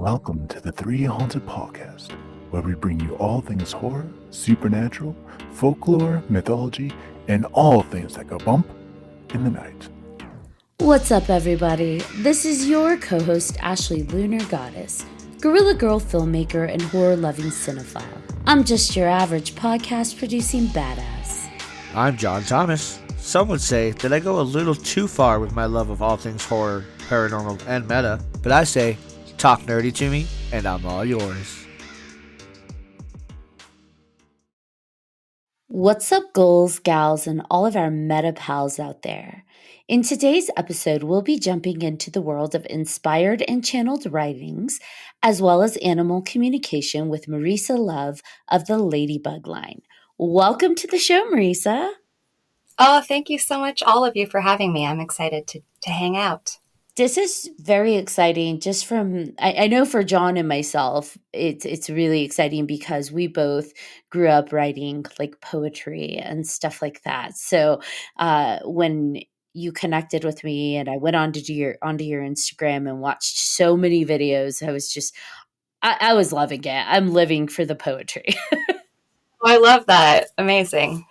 Welcome to the 3Haunted podcast, where we bring you all things horror, supernatural, folklore, mythology, and all things that go bump in the night. What's up, everybody? This is your co-host, Ashley Lunar Goddess, Gorilla Girl filmmaker and horror-loving cinephile. I'm just your average podcast-producing badass. I'm John Thomas. Some would say that I go a little too far with my love of all things horror, paranormal, and meta, but I say, talk nerdy to me, and I'm all yours. What's up, ghouls, gals, and all of our meta pals out there? In today's episode, we'll be jumping into the world of inspired and channeled writings, as well as animal communication with Marisa Love of the Ladybug Line. Welcome to the show, Marisa. Oh, thank you so much, all of you, for having me. I'm excited to hang out. This is very exciting. Just from, I know for John and myself, it's really exciting because we both grew up writing like poetry and stuff like that. So when you connected with me and I went onto your Instagram and watched so many videos, I was just, I was loving it. I'm living for the poetry. Oh, I love that. Amazing.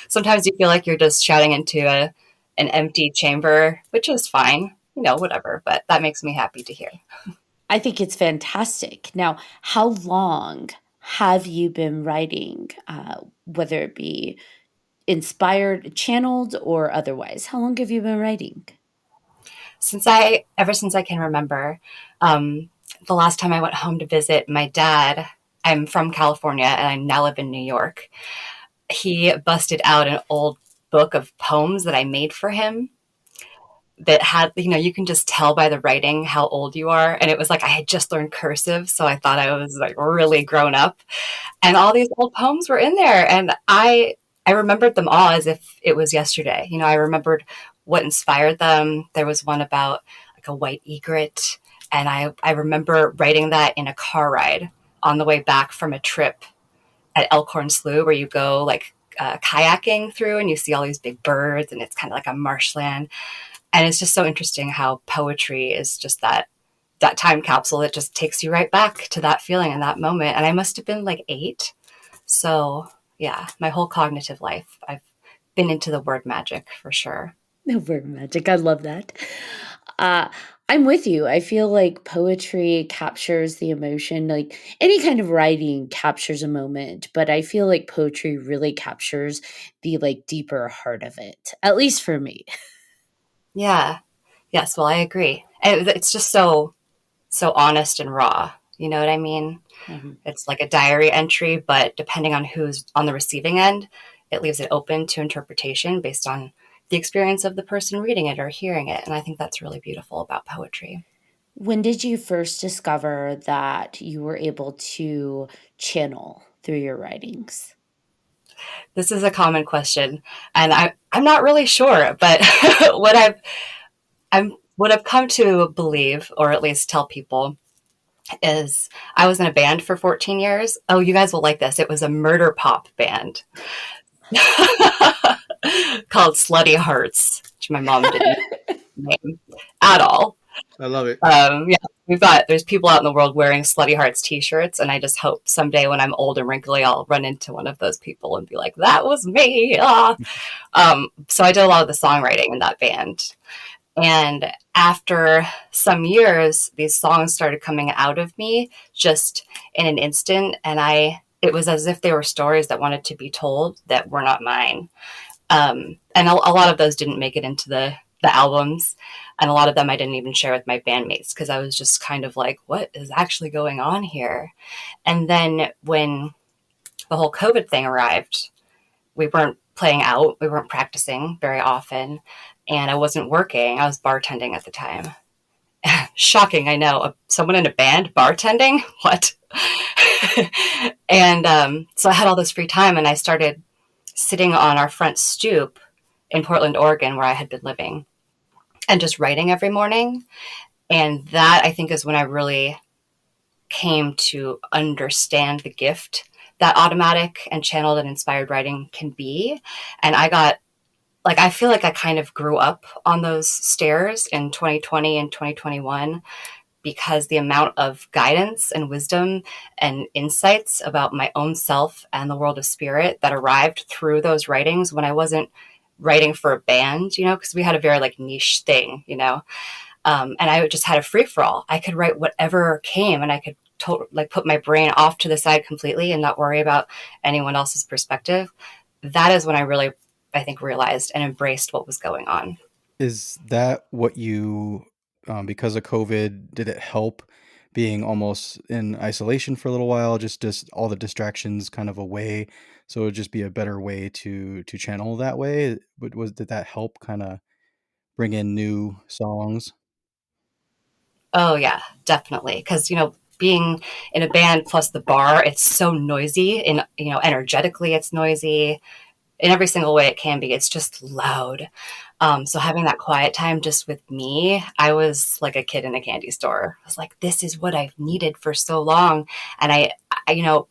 Sometimes you feel like you're just shouting into an empty chamber, which is fine, whatever, but that makes me happy to hear. I think it's fantastic. Now, how long have you been writing, whether it be inspired, channeled, or otherwise? How long have you been writing? Ever since I can remember. The last time I went home to visit my dad, I'm from California and I now live in New York. He busted out an old book of poems that I made for him that had, you can just tell by the writing how old you are. And it was like I had just learned cursive, so I thought I was like really grown up. And all these old poems were in there, and I remembered them all as if it was yesterday. I remembered what inspired them. There was one about like a white egret, and I remember writing that in a car ride on the way back from a trip at Elkhorn Slough, where you go like kayaking through and you see all these big birds and it's kind of like a marshland. And it's just so interesting how poetry is just that time capsule that just takes you right back to that feeling and that moment. And I must have been like 8. So yeah, my whole cognitive life, I've been into the word magic for sure. The word magic. I love that. I'm with you. I feel like poetry captures the emotion. Like any kind of writing captures a moment, but I feel like poetry really captures the like deeper heart of it, at least for me. Yeah. Yes. Well, I agree. And it's just so honest and raw. You know what I mean? Mm-hmm. It's like a diary entry, but depending on who's on the receiving end, it leaves it open to interpretation based on the experience of the person reading it or hearing it. And I think that's really beautiful about poetry. When did you first discover that you were able to channel through your writings? This is a common question, and I'm not really sure, but what I've come to believe, or at least tell people, is I was in a band for 14 years. Oh, you guys will like this. It was a murder pop band called Slutty Hearts, which my mom didn't name at all. I love it. Yeah, there's people out in the world wearing Slutty Hearts t-shirts, and I just hope someday when I'm old and wrinkly, I'll run into one of those people and be like, that was me. So I did a lot of the songwriting in that band. And after some years, these songs started coming out of me just in an instant. And it was as if they were stories that wanted to be told that were not mine. And a lot of those didn't make it into the albums. And a lot of them I didn't even share with my bandmates because I was just kind of like, what is actually going on here? And then when the whole COVID thing arrived, we weren't playing out. We weren't practicing very often. And I wasn't working. I was bartending at the time. Shocking, I know. Someone in a band bartending? What? And so I had all this free time, and I started sitting on our front stoop in Portland, Oregon, where I had been living, and just writing every morning. And that, I think, is when I really came to understand the gift that automatic and channeled and inspired writing can be. And I feel like I kind of grew up on those stairs in 2020 and 2021 because the amount of guidance and wisdom and insights about my own self and the world of spirit that arrived through those writings when I wasn't writing for a band, because we had a very like niche thing, and I just had a free for all. I could write whatever came, and I could put my brain off to the side completely and not worry about anyone else's perspective. That is when I really, I think, realized and embraced what was going on. Is that what you, because of COVID, did it help being almost in isolation for a little while, just all the distractions kind of away, so it would just be a better way to channel that way? But did that help kind of bring in new songs? Oh yeah, definitely. Because being in a band plus the bar, it's so noisy, and energetically, it's noisy in every single way it can be. It's just loud. So having that quiet time just with me, I was like a kid in a candy store. I was like, this is what I've needed for so long. And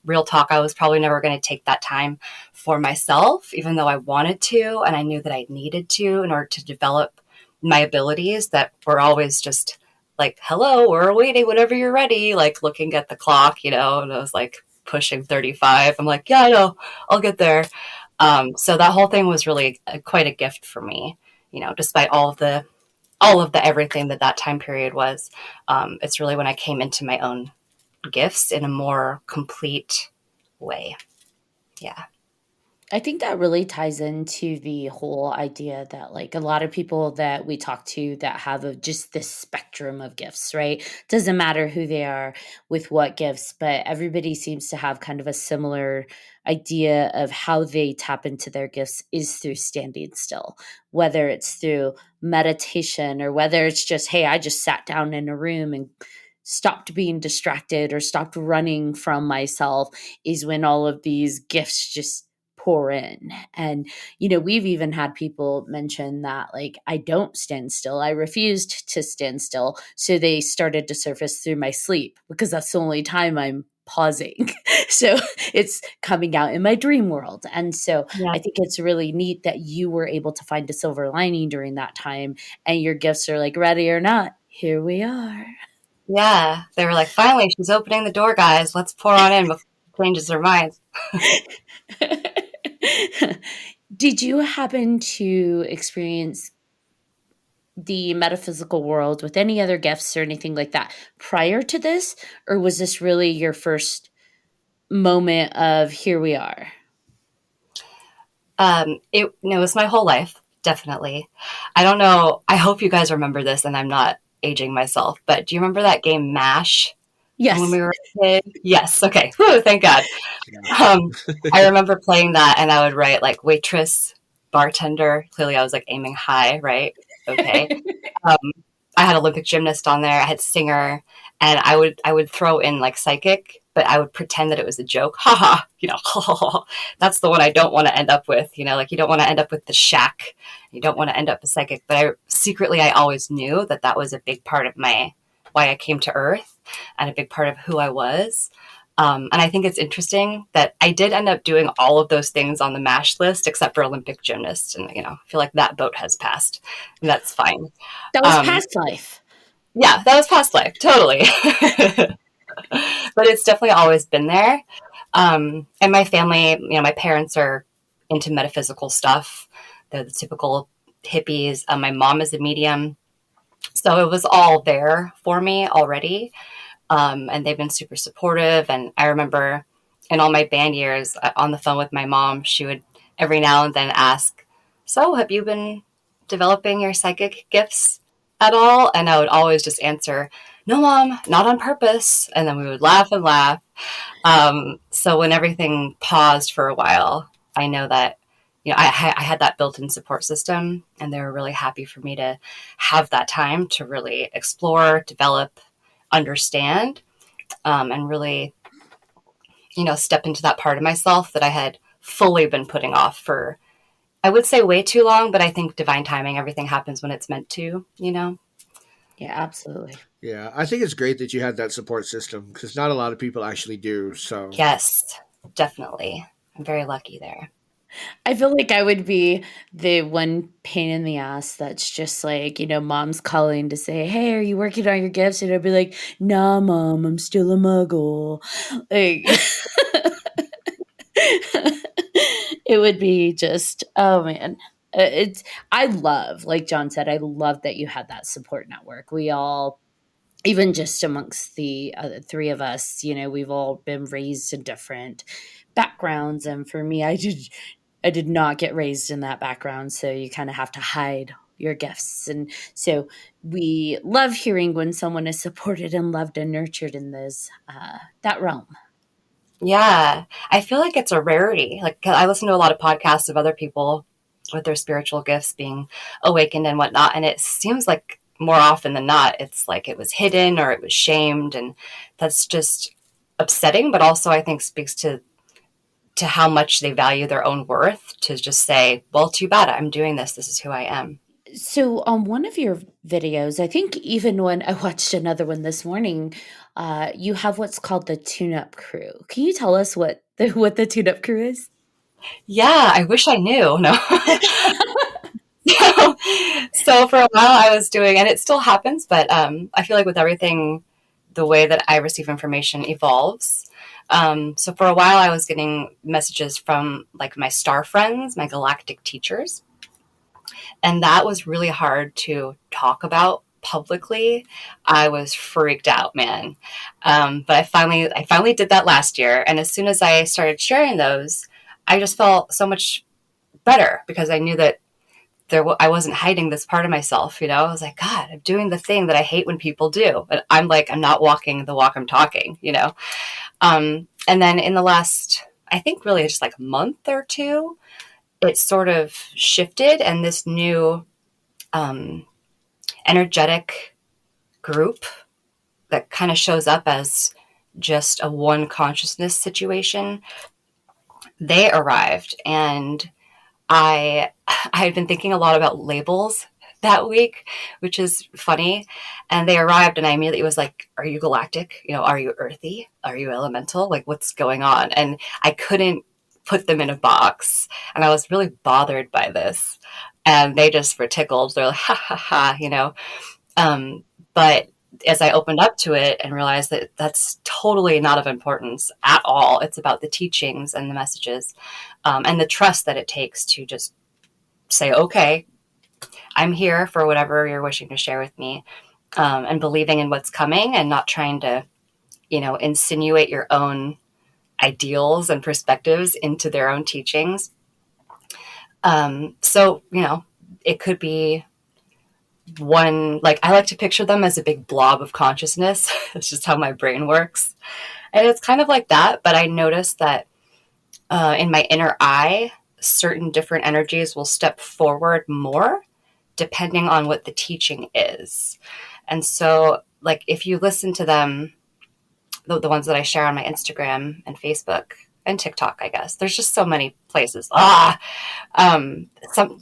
real talk, I was probably never going to take that time for myself, even though I wanted to. And I knew that I needed to in order to develop my abilities that were always just like, hello, we're waiting whenever you're ready, like looking at the clock, and I was like pushing 35. I'm like, yeah, I know, I'll get there. So that whole thing was really quite a gift for me, despite all of the everything that time period was. It's really when I came into my own gifts in a more complete way. Yeah. I think that really ties into the whole idea that like a lot of people that we talk to that have just this spectrum of gifts, right? Doesn't matter who they are with what gifts, but everybody seems to have kind of a similar idea of how they tap into their gifts is through standing still, whether it's through meditation or whether it's just, hey, I just sat down in a room and stopped being distracted or stopped running from myself, is when all of these gifts just pour in. And we've even had people mention that like I don't stand still, I refused to stand still, so they started to surface through my sleep because that's the only time I'm pausing. So it's coming out in my dream world. And so Yeah. I think it's really neat that you were able to find a silver lining during that time, and your gifts are like, ready or not, here we are. Yeah. They were like, finally, she's opening the door, guys. Let's pour on in before she changes her mind. Did you happen to experience the metaphysical world with any other gifts or anything like that prior to this? Or was this really your first moment of here we are? It was my whole life, definitely. I don't know. I hope you guys remember this and I'm not aging myself, but do you remember that game MASH? Yes. When we were a kid? Yes. Okay. Whew, thank God. I remember playing that, and I would write like waitress, bartender. Clearly, I was like aiming high, right? Okay. Um, I had Olympic gymnast on there. I had singer, and I would throw in like psychic, but I would pretend that it was a joke. Ha ha. That's the one I don't want to end up with. Like you don't want to end up with the shack. You don't want to end up a psychic. But I always knew that was a big part of why I came to Earth and a big part of who I was. And I think it's interesting that I did end up doing all of those things on the MASH list except for Olympic gymnast. And, I feel like that boat has passed. And that's fine. That was past life. Yeah, that was past life. Totally. But it's definitely always been there. And my family, my parents are into metaphysical stuff. They're the typical hippies. My mom is a medium. So it was all there for me already. And they've been super supportive. And I remember in all my band years on the phone with my mom, she would every now and then ask, so have you been developing your psychic gifts at all? And I would always just answer, no, mom, not on purpose. And then we would laugh and laugh. So when everything paused for a while, I know that, I had that built-in support system, and they were really happy for me to have that time to really explore, develop, understand, and really, step into that part of myself that I had fully been putting off for, I would say way too long, but I think divine timing, everything happens when it's meant to. Yeah, absolutely. Yeah, I think it's great that you had that support system because not a lot of people actually do. So Yes, definitely. I'm very lucky there. I feel like I would be the one pain in the ass that's just like, mom's calling to say, "Hey, are you working on your gifts?" And I'd be like, "Nah, mom, I'm still a muggle." Like, it would be just, oh man. I love, like John said, I love that you had that support network. We all, even just amongst the three of us, we've all been raised in different backgrounds. And for me, I did not get raised in that background. So you kind of have to hide your gifts. And so we love hearing when someone is supported and loved and nurtured in that realm. Yeah, I feel like it's a rarity. Like 'cause I listen to a lot of podcasts of other people with their spiritual gifts being awakened and whatnot, and it seems like more often than not, it's like it was hidden or it was shamed, and that's just upsetting. But also, I think speaks to how much they value their own worth to just say, "Well, too bad. I'm doing this. This is who I am." So on one of your videos, I think even when I watched another one this morning, you have what's called the tune-up crew. Can you tell us what the tune-up crew is? Yeah, I wish I knew. No. so, so for a while I was doing, and it still happens, but I feel like with everything, the way that I receive information evolves. So for a while I was getting messages from like my star friends, my galactic teachers, and that was really hard to talk about publicly. I was freaked out, man. But I finally did that last year, and as soon as I started sharing those, I just felt so much better because I knew that I wasn't hiding this part of myself. I was like, God, I'm doing the thing that I hate when people do, but I'm like, I'm not walking the walk I'm talking. And then in the last, I think really just like a month or two, it sort of shifted, and this new um, energetic group that kind of shows up as just a one consciousness situation, they arrived, and I had been thinking a lot about labels that week, which is funny. And they arrived, and I immediately was like, "Are you galactic? Are you earthy? Are you elemental? Like, what's going on?" And I couldn't put them in a box, and I was really bothered by this. And they just were tickled. They're like, "Ha ha ha." But as I opened up to it and realized that that's totally not of importance at all, it's about the teachings and the messages, and the trust that it takes to just say, okay, I'm here for whatever you're wishing to share with me, and believing in what's coming and not trying to, insinuate your own ideals and perspectives into their own teachings. So, it could be one, like I like to picture them as a big blob of consciousness. It's just how my brain works. And it's kind of like that, but I noticed that in my inner eye, certain different energies will step forward more depending on what the teaching is. And so, like, if you listen to them, the ones that I share on my Instagram and Facebook and TikTok, I guess there's just so many places. Some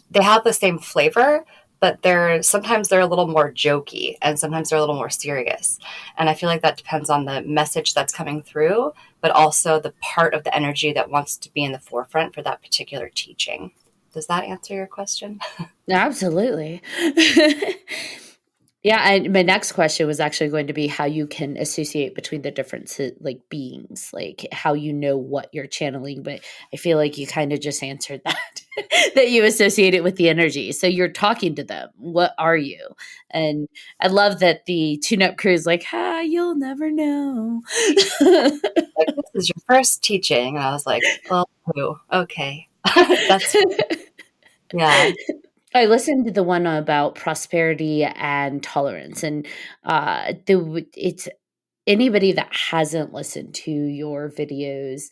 they have the same flavor, but sometimes they're a little more jokey, and sometimes they're a little more serious. And I feel like that depends on the message that's coming through, but also the part of the energy that wants to be in the forefront for that particular teaching. Does that answer your question? Absolutely. Yeah, and my next question was actually going to be how you can associate between the different like beings, like how you know what you're channeling. But I feel like you kind of just answered that, that you associate it with the energy. So you're talking to them. What are you? And I love that the tune-up crew is like, you'll never know. Like, this is your first teaching. And I was like, well, who? Okay. That's, yeah. I listened to the one about prosperity and tolerance, and it's anybody that hasn't listened to your videos,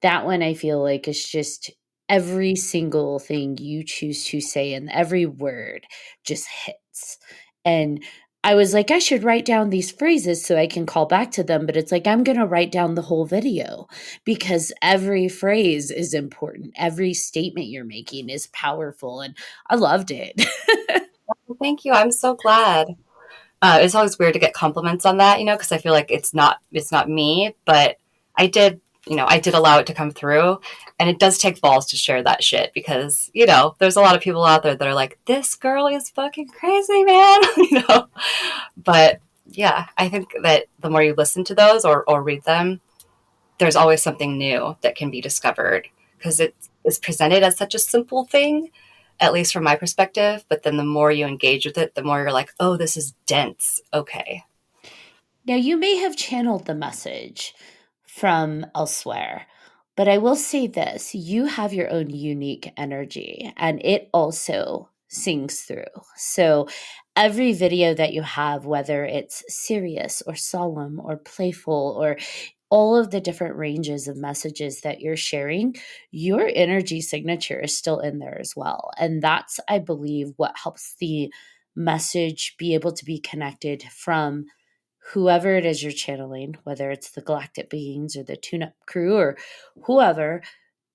that one I feel like is just every single thing you choose to say and every word just hits. And I was like, I should write down these phrases so I can call back to them. But it's like, I'm going to write down the whole video because every phrase is important. Every statement you're making is powerful. And I loved it. Well, thank you. I'm so glad. It's always weird to get compliments on that, because I feel like it's not me, but I did I did allow it to come through, and it does take balls to share that shit because, there's a lot of people out there that are like, this girl is fucking crazy, man. But yeah, I think that the more you listen to those or read them, there's always something new that can be discovered because it is presented as such a simple thing, at least from my perspective. But then the more you engage with it, the more you're like, oh, this is dense. Okay. Now, you may have channeled the message from elsewhere, but I will say this, you have your own unique energy and it also sings through. So every video that you have, whether it's serious or solemn or playful or all of the different ranges of messages that you're sharing, your energy signature is still in there as well. And that's, I believe, what helps the message be able to be connected from whoever it is you're channeling, whether it's the galactic beings or the tune-up crew or whoever,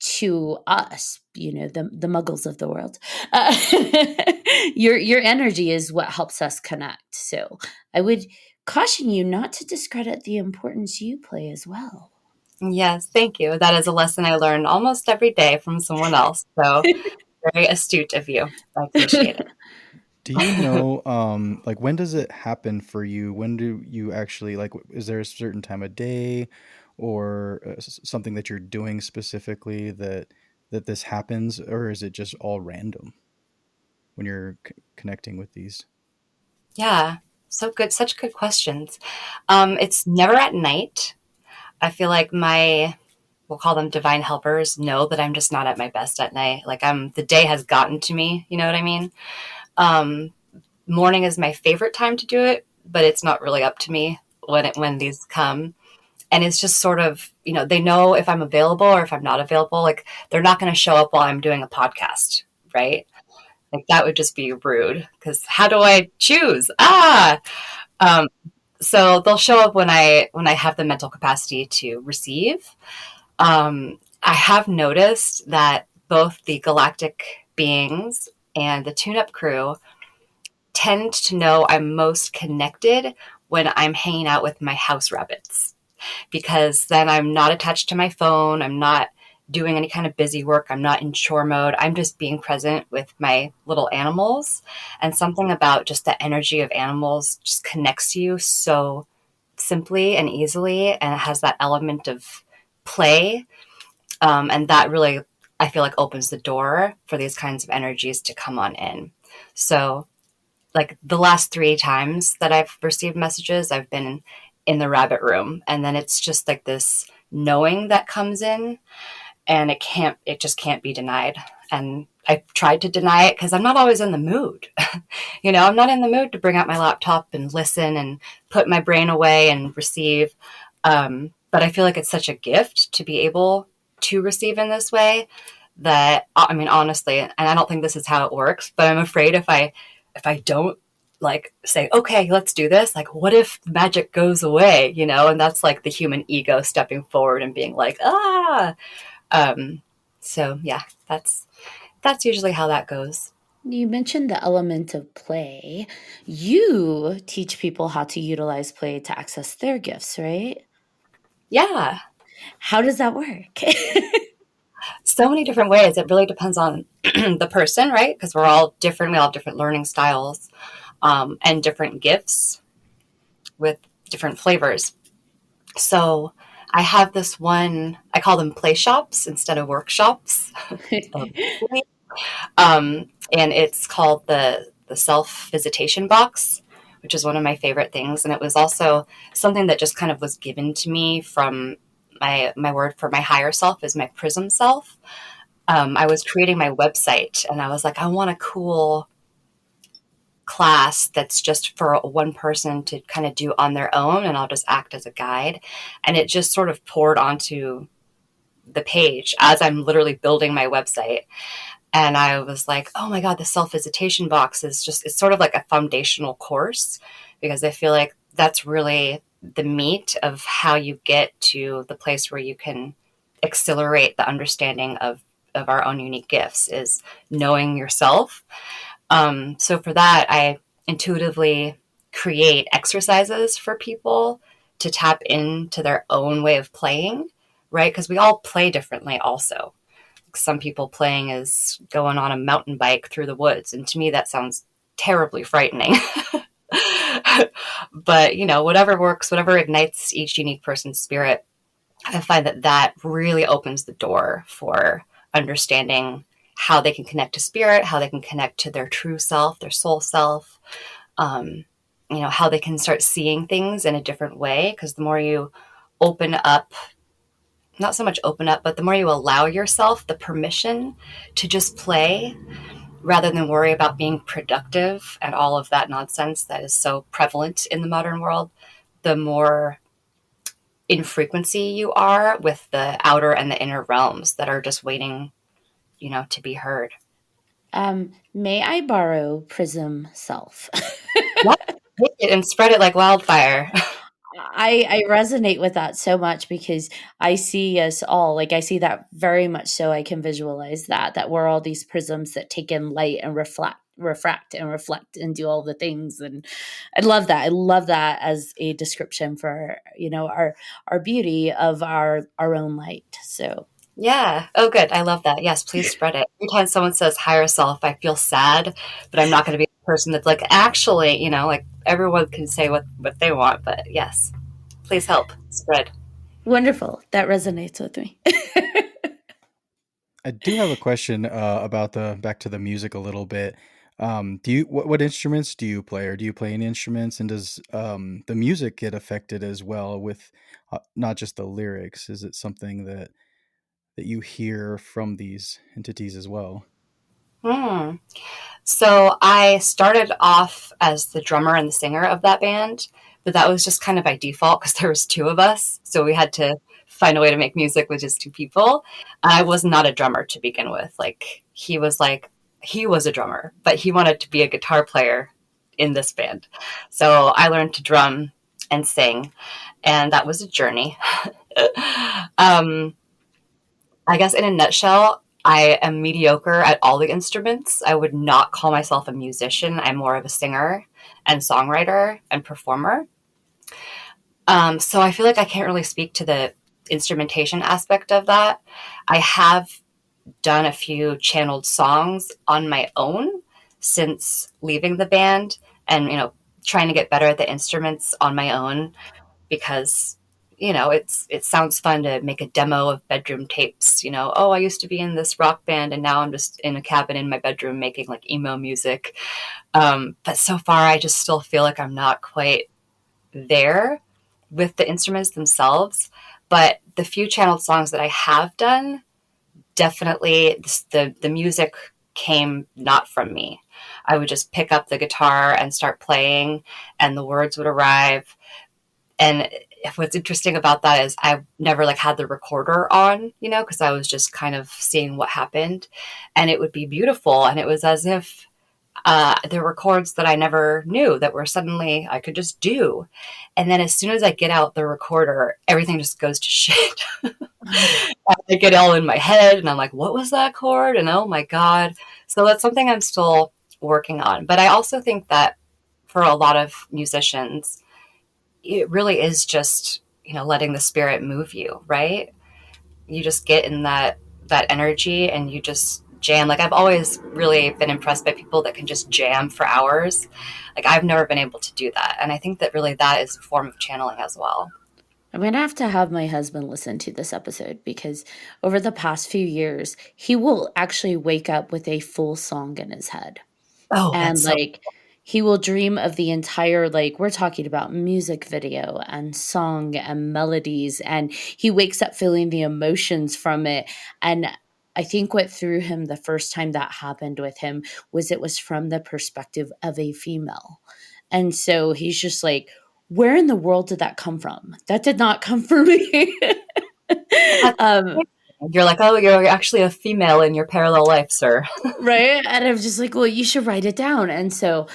to us, the muggles of the world. Your energy is what helps us connect. So I would caution you not to discredit the importance you play as well. Yes, thank you. That is a lesson I learn almost every day from someone else. So very astute of you. I appreciate it. Do you know, like, when does it happen for you? When do you actually, like, is there a certain time of day or something that you're doing specifically that this happens, or is it just all random when you're connecting with these? Yeah, so good. Such good questions. It's never at night. I feel like we'll call them divine helpers, know that I'm just not at my best at night. Like the day has gotten to me. You know what I mean? Um, Morning is my favorite time to do it, but it's not really up to me when these come. And it's just sort of, they know if I'm available or if I'm not available. Like they're not going to show up while I'm doing a podcast, right? Like that would just be rude because how do I choose? Um, so they'll show up when I have the mental capacity to receive. I have noticed that both the galactic beings and the tune-up crew tend to know I'm most connected when I'm hanging out with my house rabbits, because then I'm not attached to my phone. I'm not doing any kind of busy work. I'm not in chore mode. I'm just being present with my little animals. And something about just the energy of animals just connects you so simply and easily. And it has that element of play. And that really, I feel like, opens the door for these kinds of energies to come on in. So, like the last 3 times that I've received messages, I've been in the rabbit room. And then it's just like this knowing that comes in, and it just can't be denied. And I tried to deny it because I'm not always in the mood. I'm not in the mood to bring out my laptop and listen and put my brain away and receive. But I feel like it's such a gift to be able to receive in this way that, I mean, honestly, and I don't think this is how it works, but I'm afraid if I don't like say, okay, let's do this, like, what if magic goes away, and that's like the human ego stepping forward and being like, so yeah, that's usually how that goes. You mentioned the element of play. You teach people how to utilize play to access their gifts, right? Yeah. How does that work? So many different ways. It really depends on the person, right? Because we're all different. We all have different learning styles, and different gifts with different flavors. So I have this one, I call them play shops instead of workshops. And it's called the self visitation box, which is one of my favorite things. And it was also something that just kind of was given to me from my word for my higher self is my prism self. I was creating my website and I was like, I want a cool class that's just for one person to kind of do on their own, and I'll just act as a guide. And it just sort of poured onto the page as I'm literally building my website. And I was like, oh my God, the self-visitation box it's sort of like a foundational course, because I feel like that's really the meat of how you get to the place where you can accelerate the understanding of our own unique gifts, is knowing yourself. So for that, I intuitively create exercises for people to tap into their own way of playing right? Because we all play differently also. Some people playing is going on a mountain bike through the woods. And to me, that sounds terribly frightening. But, whatever works, whatever ignites each unique person's spirit, I find that really opens the door for understanding how they can connect to spirit, how they can connect to their true self, their soul self, how they can start seeing things in a different way. Because the more you open up, not so much open up, but the more you allow yourself the permission to just play rather than worry about being productive and all of that nonsense that is so prevalent in the modern world, the more in frequency you are with the outer and the inner realms that are just waiting, to be heard. May I borrow Prism Self? Yep. Take it and spread it like wildfire. I resonate with that so much because I see us all, like I see that very much so I can visualize that we're all these prisms that take in light and refract and reflect and do all the things. And I love that. I love that as a description for, our beauty of our own light. So Yeah. Oh, good. I love that. Yes, please spread it. Every time someone says higher self, I feel sad, but I'm not going to be the person that's like, actually, like everyone can say what they want, but yes, please help spread. wonderful. That resonates with me. I do have a question about the back to the music a little bit. Do you what instruments do you play, or do you play any instruments? And does the music get affected as well with not just the lyrics? Is it something that you hear from these entities as well? Hmm. So I started off as the drummer and the singer of that band, but that was just kind of by default because there was two of us. So we had to find a way to make music with just two people. I was not a drummer to begin with. He was a drummer, but he wanted to be a guitar player in this band. So I learned to drum and sing, and that was a journey. um, I guess in a nutshell, I am mediocre at all the instruments. I would not call myself a musician. I'm more of a singer and songwriter and performer. So I feel like I can't really speak to the instrumentation aspect of that. I have done a few channeled songs on my own since leaving the band and, trying to get better at the instruments on my own because it sounds fun to make a demo of bedroom tapes. Oh, I used to be in this rock band and now I'm just in a cabin in my bedroom making like emo music. But so far I just still feel like I'm not quite there with the instruments themselves. But the few channeled songs that I have done, definitely the music came not from me. I would just pick up the guitar and start playing and the words would arrive. And what's interesting about that is I've never like had the recorder on, because I was just kind of seeing what happened, and it would be beautiful. And it was as if there were chords that I never knew that were suddenly I could just do. And then as soon as I get out the recorder, everything just goes to shit. I get all in my head and I'm like, what was that chord? And oh my God. So that's something I'm still working on. But I also think that for a lot of musicians, it really is just, letting the spirit move you, right? You just get in that energy and you just jam. Like I've always really been impressed by people that can just jam for hours. Like I've never been able to do that. And I think that really that is a form of channeling as well. I'm going to have my husband listen to this episode because over the past few years, he will actually wake up with a full song in his head. Oh, And that's so he will dream of the entire, we're talking about music video and song and melodies. And he wakes up feeling the emotions from it. And I think what threw him the first time that happened with him was it was from the perspective of a female. And so he's just like, where in the world did that come from? That did not come from me. You're like, oh, you're actually a female in your parallel life, sir. Right? And I'm just like, well, you should write it down. And so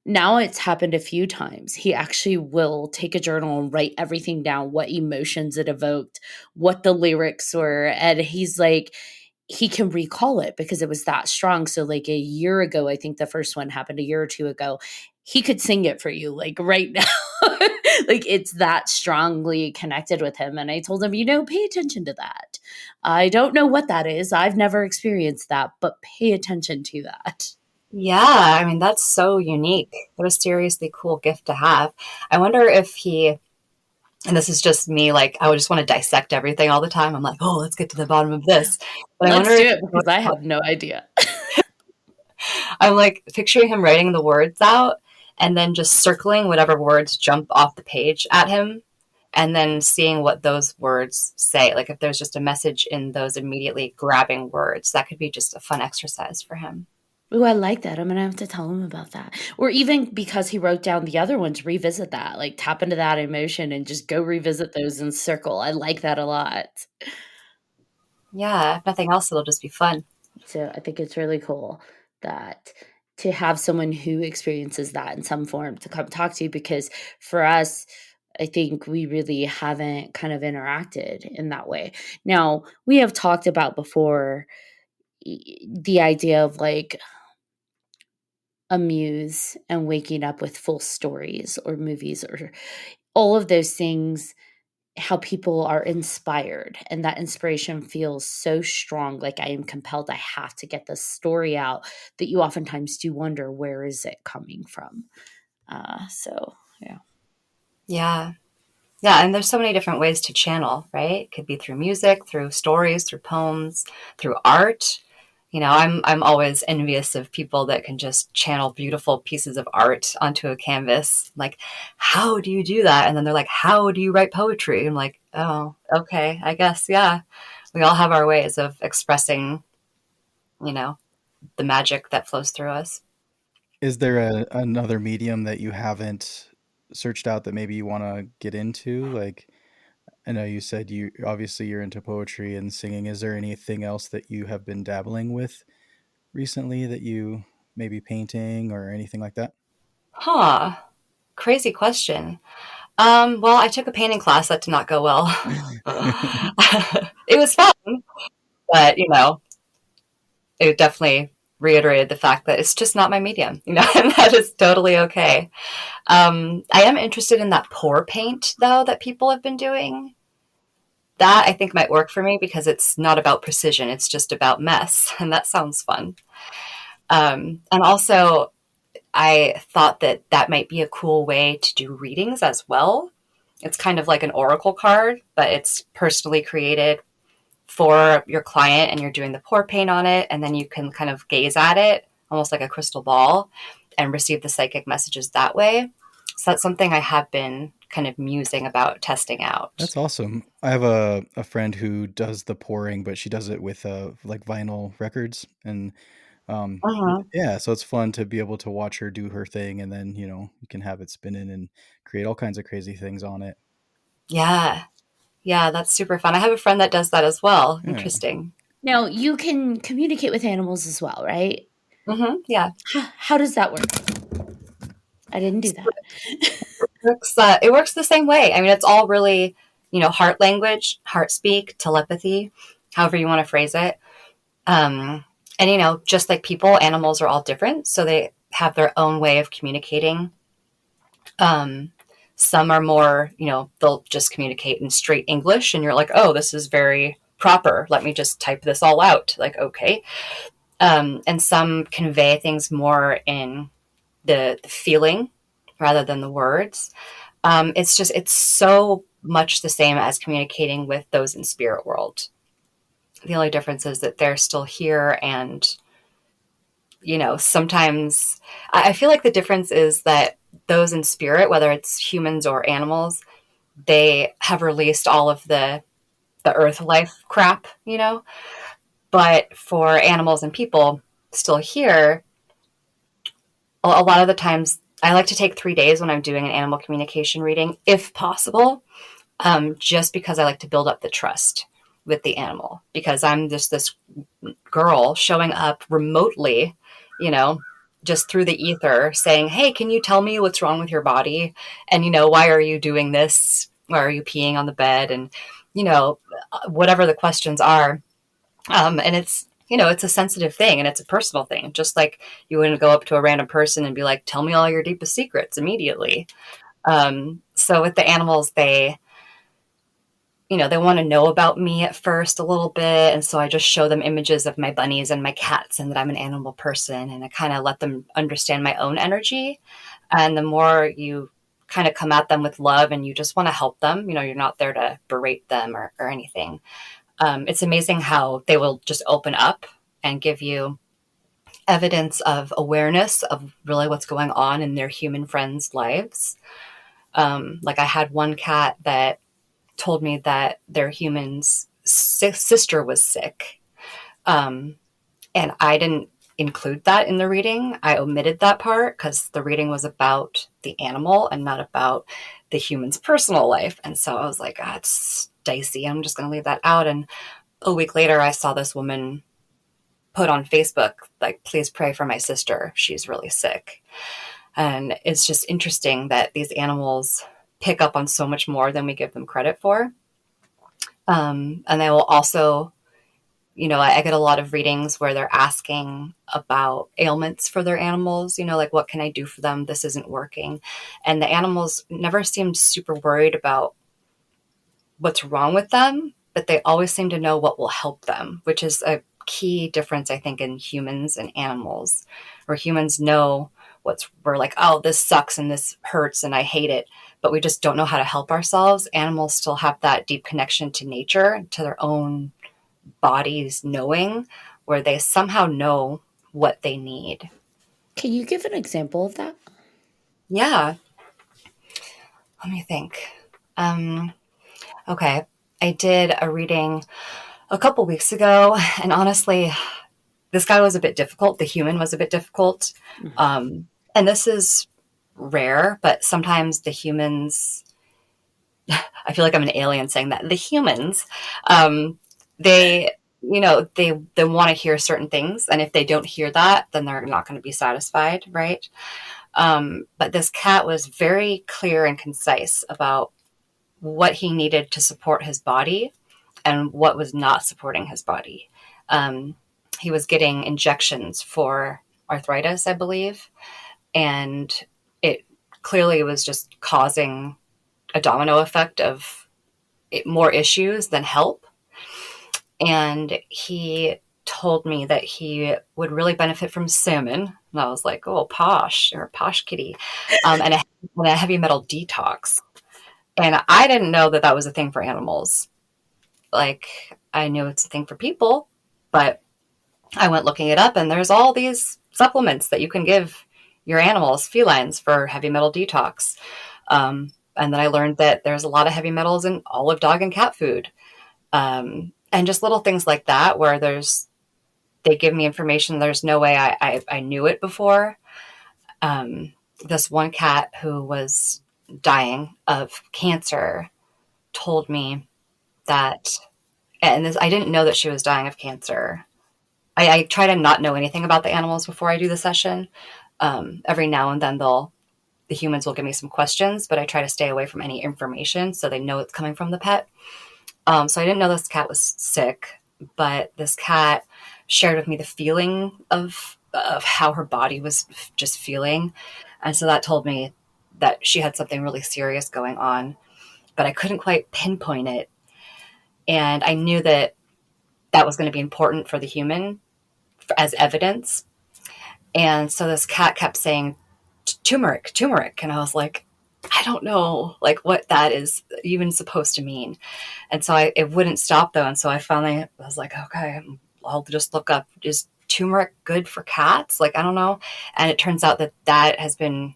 now it's happened a few times. He actually will take a journal and write everything down, what emotions it evoked, what the lyrics were. And he's like, he can recall it because it was that strong. So like a year ago, I think the first one happened a year or two ago, he could sing it for you like right now. Like it's that strongly connected with him. And I told him, pay attention to that. I don't know what that is. I've never experienced that, but pay attention to that. Yeah, I mean, that's so unique. What a seriously cool gift to have. I wonder if he, and this is just me, like, I would just want to dissect everything all the time. I'm like, oh, let's get to the bottom of this. But I Let's wonder do if it because I have no idea. I'm like picturing him writing the words out and then just circling whatever words jump off the page at him and then seeing what those words say. Like if there's just a message in those immediately grabbing words, that could be just a fun exercise for him. Oh, I like that. I'm going to have to tell him about that. Or even because he wrote down the other ones, revisit that. Like tap into that emotion and just go revisit those and circle. I like that a lot. Yeah, if nothing else, it'll just be fun. So I think it's really cool that to have someone who experiences that in some form to come talk to you, because for us, I think we really haven't kind of interacted in that way. Now, we have talked about before the idea of like a muse and waking up with full stories or movies or all of those things, how people are inspired and that inspiration feels so strong. Like I am compelled, I have to get this story out, that you oftentimes do wonder, where is it coming from? So yeah. Yeah. Yeah. And there's so many different ways to channel, right? It could be through music, through stories, through poems, through art. I'm always envious of people that can just channel beautiful pieces of art onto a canvas. Like, how do you do that? And then they're like, how do you write poetry? I'm like, oh, okay, I guess, yeah. We all have our ways of expressing, the magic that flows through us. Is there another medium that you haven't searched out that maybe you want to get into? Like, I know you said you're into poetry and singing. Is there anything else that you have been dabbling with recently that you maybe painting or anything like that? Huh. Crazy question. Well, I took a painting class that did not go well. It was fun, but it definitely reiterated the fact that it's just not my medium, and that is totally okay. I am interested in that pour paint though that people have been doing. That I think might work for me because it's not about precision; it's just about mess, and that sounds fun. And also, I thought that might be a cool way to do readings as well. It's kind of like an oracle card, but it's personally created for your client and you're doing the pour paint on it. And then you can kind of gaze at it almost like a crystal ball and receive the psychic messages that way. So that's something I have been kind of musing about testing out. That's awesome. I have a friend who does the pouring, but she does it with like vinyl records. And Uh-huh. yeah, so it's fun to be able to watch her do her thing, and then you can have it spinning and create all kinds of crazy things on it. Yeah. Yeah, that's super fun. I have a friend that does that as well. Yeah. Interesting. Now you can communicate with animals as well, right? Yeah. How does that work? I didn't do that. It works the same way. I mean, it's all really, heart language, heart speak, telepathy, however you want to phrase it. And, just like people, animals are all different. So they have their own way of communicating. Some are more, they'll just communicate in straight English. And you're like, oh, this is very proper. Let me just type this all out. Like, okay. And some convey things more in the feeling rather than the words. It's so much the same as communicating with those in spirit world. The only difference is that they're still here. And, sometimes I feel like the difference is that those in spirit, whether it's humans or animals, they have released all of the earth life crap, but for animals and people still here, a lot of the times I like to take 3 days when I'm doing an animal communication reading, if possible, just because I like to build up the trust with the animal, because I'm just this girl showing up remotely, just through the ether saying, hey, can you tell me what's wrong with your body? And, why are you doing this? Why are you peeing on the bed? And, whatever the questions are. And it's a sensitive thing and it's a personal thing. Just like you wouldn't go up to a random person and be like, tell me all your deepest secrets immediately. So with the animals, they want to know about me at first a little bit. And so I just show them images of my bunnies and my cats and that I'm an animal person. And I kind of let them understand my own energy. And the more you kind of come at them with love and you just want to help them, you're not there to berate them or anything. It's amazing how they will just open up and give you evidence of awareness of really what's going on in their human friends' lives. Like I had one cat that told me that their human's sister was sick. And I didn't include that in the reading. I omitted that part because the reading was about the animal and not about the human's personal life. And so I was like, it's dicey. I'm just going to leave that out. And a week later, I saw this woman put on Facebook, like, please pray for my sister. She's really sick. And it's just interesting that these animals pick up on so much more than we give them credit for. And they will also, I get a lot of readings where they're asking about ailments for their animals, like, what can I do for them? This isn't working. And the animals never seemed super worried about what's wrong with them, but they always seem to know what will help them, which is a key difference, I think, in humans and animals, where humans know we're like, oh, this sucks and this hurts and I hate it, but we just don't know how to help ourselves. Animals still have that deep connection to nature, to their own bodies knowing, where they somehow know what they need. Can you give an example of that? Yeah. Let me think. Okay. I did a reading a couple weeks ago, and honestly, this guy was a bit difficult. The human was a bit difficult. Mm-hmm. And this is rare, but sometimes the humans, I feel like I'm an alien saying that, the humans, they want to hear certain things. And if they don't hear that, then they're not going to be satisfied, right? But this cat was very clear and concise about what he needed to support his body and what was not supporting his body. He was getting injections for arthritis, I believe, and it clearly was just causing a domino effect of more issues than help. And he told me that he would really benefit from salmon. And I was like, oh, posh, or posh kitty, and a heavy metal detox. And I didn't know that was a thing for animals. Like, I knew it's a thing for people, but I went looking it up, and there's all these supplements that you can give your animals, felines, for heavy metal detox. And then I learned that there's a lot of heavy metals in all of dog and cat food. And just little things like that, where they give me information. There's no way I knew it before. This one cat who was dying of cancer told me that, and I didn't know that she was dying of cancer. I try to not know anything about the animals before I do the session. Every now and then the humans will give me some questions, but I try to stay away from any information so they know it's coming from the pet. So I didn't know this cat was sick, but this cat shared with me the feeling of how her body was just feeling. And so that told me that she had something really serious going on, but I couldn't quite pinpoint it. And I knew that was going to be important for the human as evidence. And so this cat kept saying, turmeric. And I was like, I don't know, like, what that is even supposed to mean. And so it wouldn't stop though. And so I was like, okay, I'll just look up, is turmeric good for cats? Like, I don't know. And it turns out there's been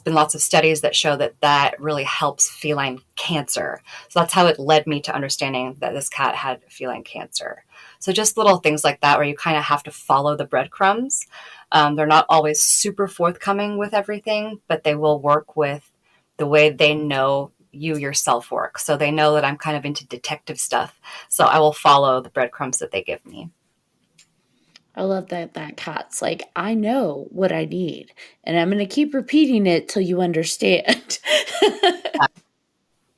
lots of studies that show that really helps feline cancer. So that's how it led me to understanding that this cat had feline cancer. So just little things like that, where you kind of have to follow the breadcrumbs. They're not always super forthcoming with everything, but they will work with the way they know you yourself work. So they know that I'm kind of into detective stuff. So I will follow the breadcrumbs that they give me. I love that cat's like, I know what I need, and I'm going to keep repeating it till you understand.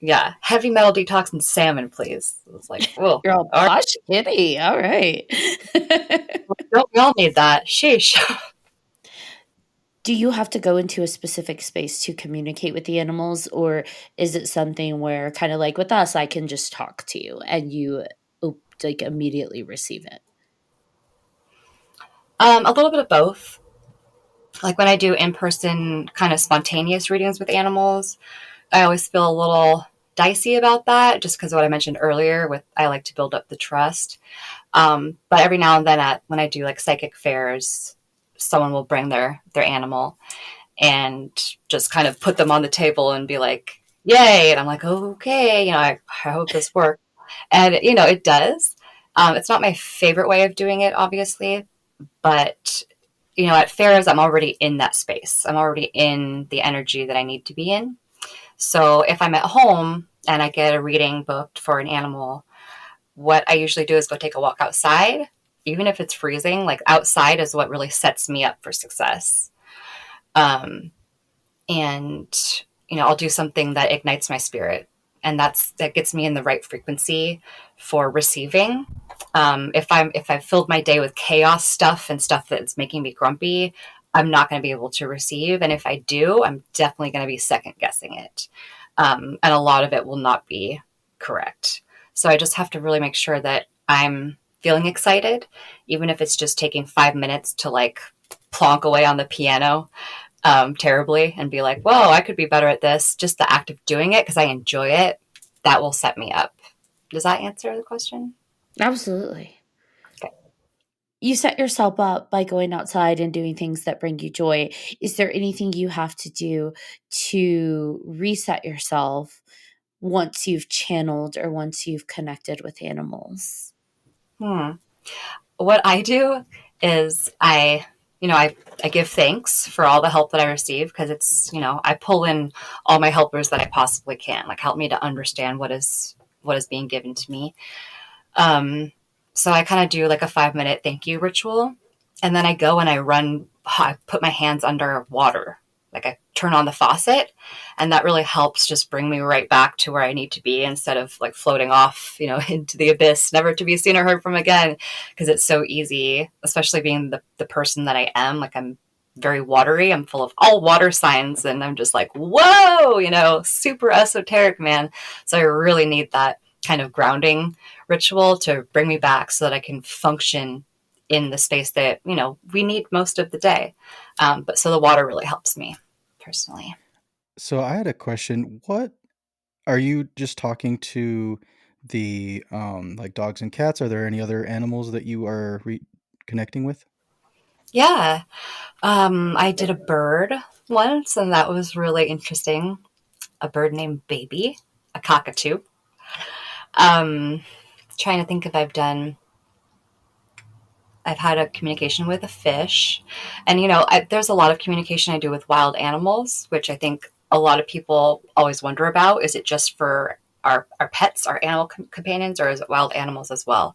Yeah. Heavy metal detox and salmon, please. It was like, whoa. You're all posh kitty. All right. Don't we all need that? Sheesh. Do you have to go into a specific space to communicate with the animals, or is it something where, kind of like with us, I can just talk to you and you like immediately receive it? A little bit of both. Like when I do in person kind of spontaneous readings with animals, I always feel a little dicey about that just because of what I mentioned earlier with I like to build up the trust. But every now and then when I do like psychic fairs, someone will bring their animal and just kind of put them on the table and be like, yay. And I'm like, okay, I hope this works. And, it does. It's not my favorite way of doing it, obviously, but, at fairs, I'm already in that space. I'm already in the energy that I need to be in. So if I'm at home and I get a reading booked for an animal, what I usually do is go take a walk outside, even if it's freezing. Like outside is what really sets me up for success. Um, and I'll do something that ignites my spirit, and that gets me in the right frequency for receiving. If I've filled my day with chaos stuff and stuff that's making me grumpy, I'm not going to be able to receive. And if I do, I'm definitely going to be second guessing it. And a lot of it will not be correct. So I just have to really make sure that I'm feeling excited, even if it's just taking 5 minutes to like plonk away on the piano terribly and be like, whoa, I could be better at this. Just the act of doing it because I enjoy it, that will set me up. Does that answer the question? Absolutely. Okay. You set yourself up by going outside and doing things that bring you joy. Is there anything you have to do to reset yourself once you've channeled or once you've connected with animals? What I do is I give thanks for all the help that I receive because it's, I pull in all my helpers that I possibly can, like help me to understand what is being given to me. So I kind of do like a 5-minute thank you ritual. And then I go and I put my hands under water. Like I turn on the faucet, and that really helps just bring me right back to where I need to be instead of like floating off, into the abyss, never to be seen or heard from again. Because it's so easy, especially being the person that I am. Like I'm very watery. I'm full of all water signs, and I'm just like, whoa, super esoteric, man. So I really need that kind of grounding ritual to bring me back so that I can function in the space that, we need most of the day. But so the water really helps me personally. So I had a question. What are you just talking to the like dogs and cats? Are there any other animals that you are connecting with? Yeah. I did a bird once, and that was really interesting. A bird named Baby, a cockatoo. Um, Trying to think if I've had a communication with a fish. And, there's a lot of communication I do with wild animals, which I think a lot of people always wonder about. Is it just for our pets, our animal companions, or is it wild animals as well?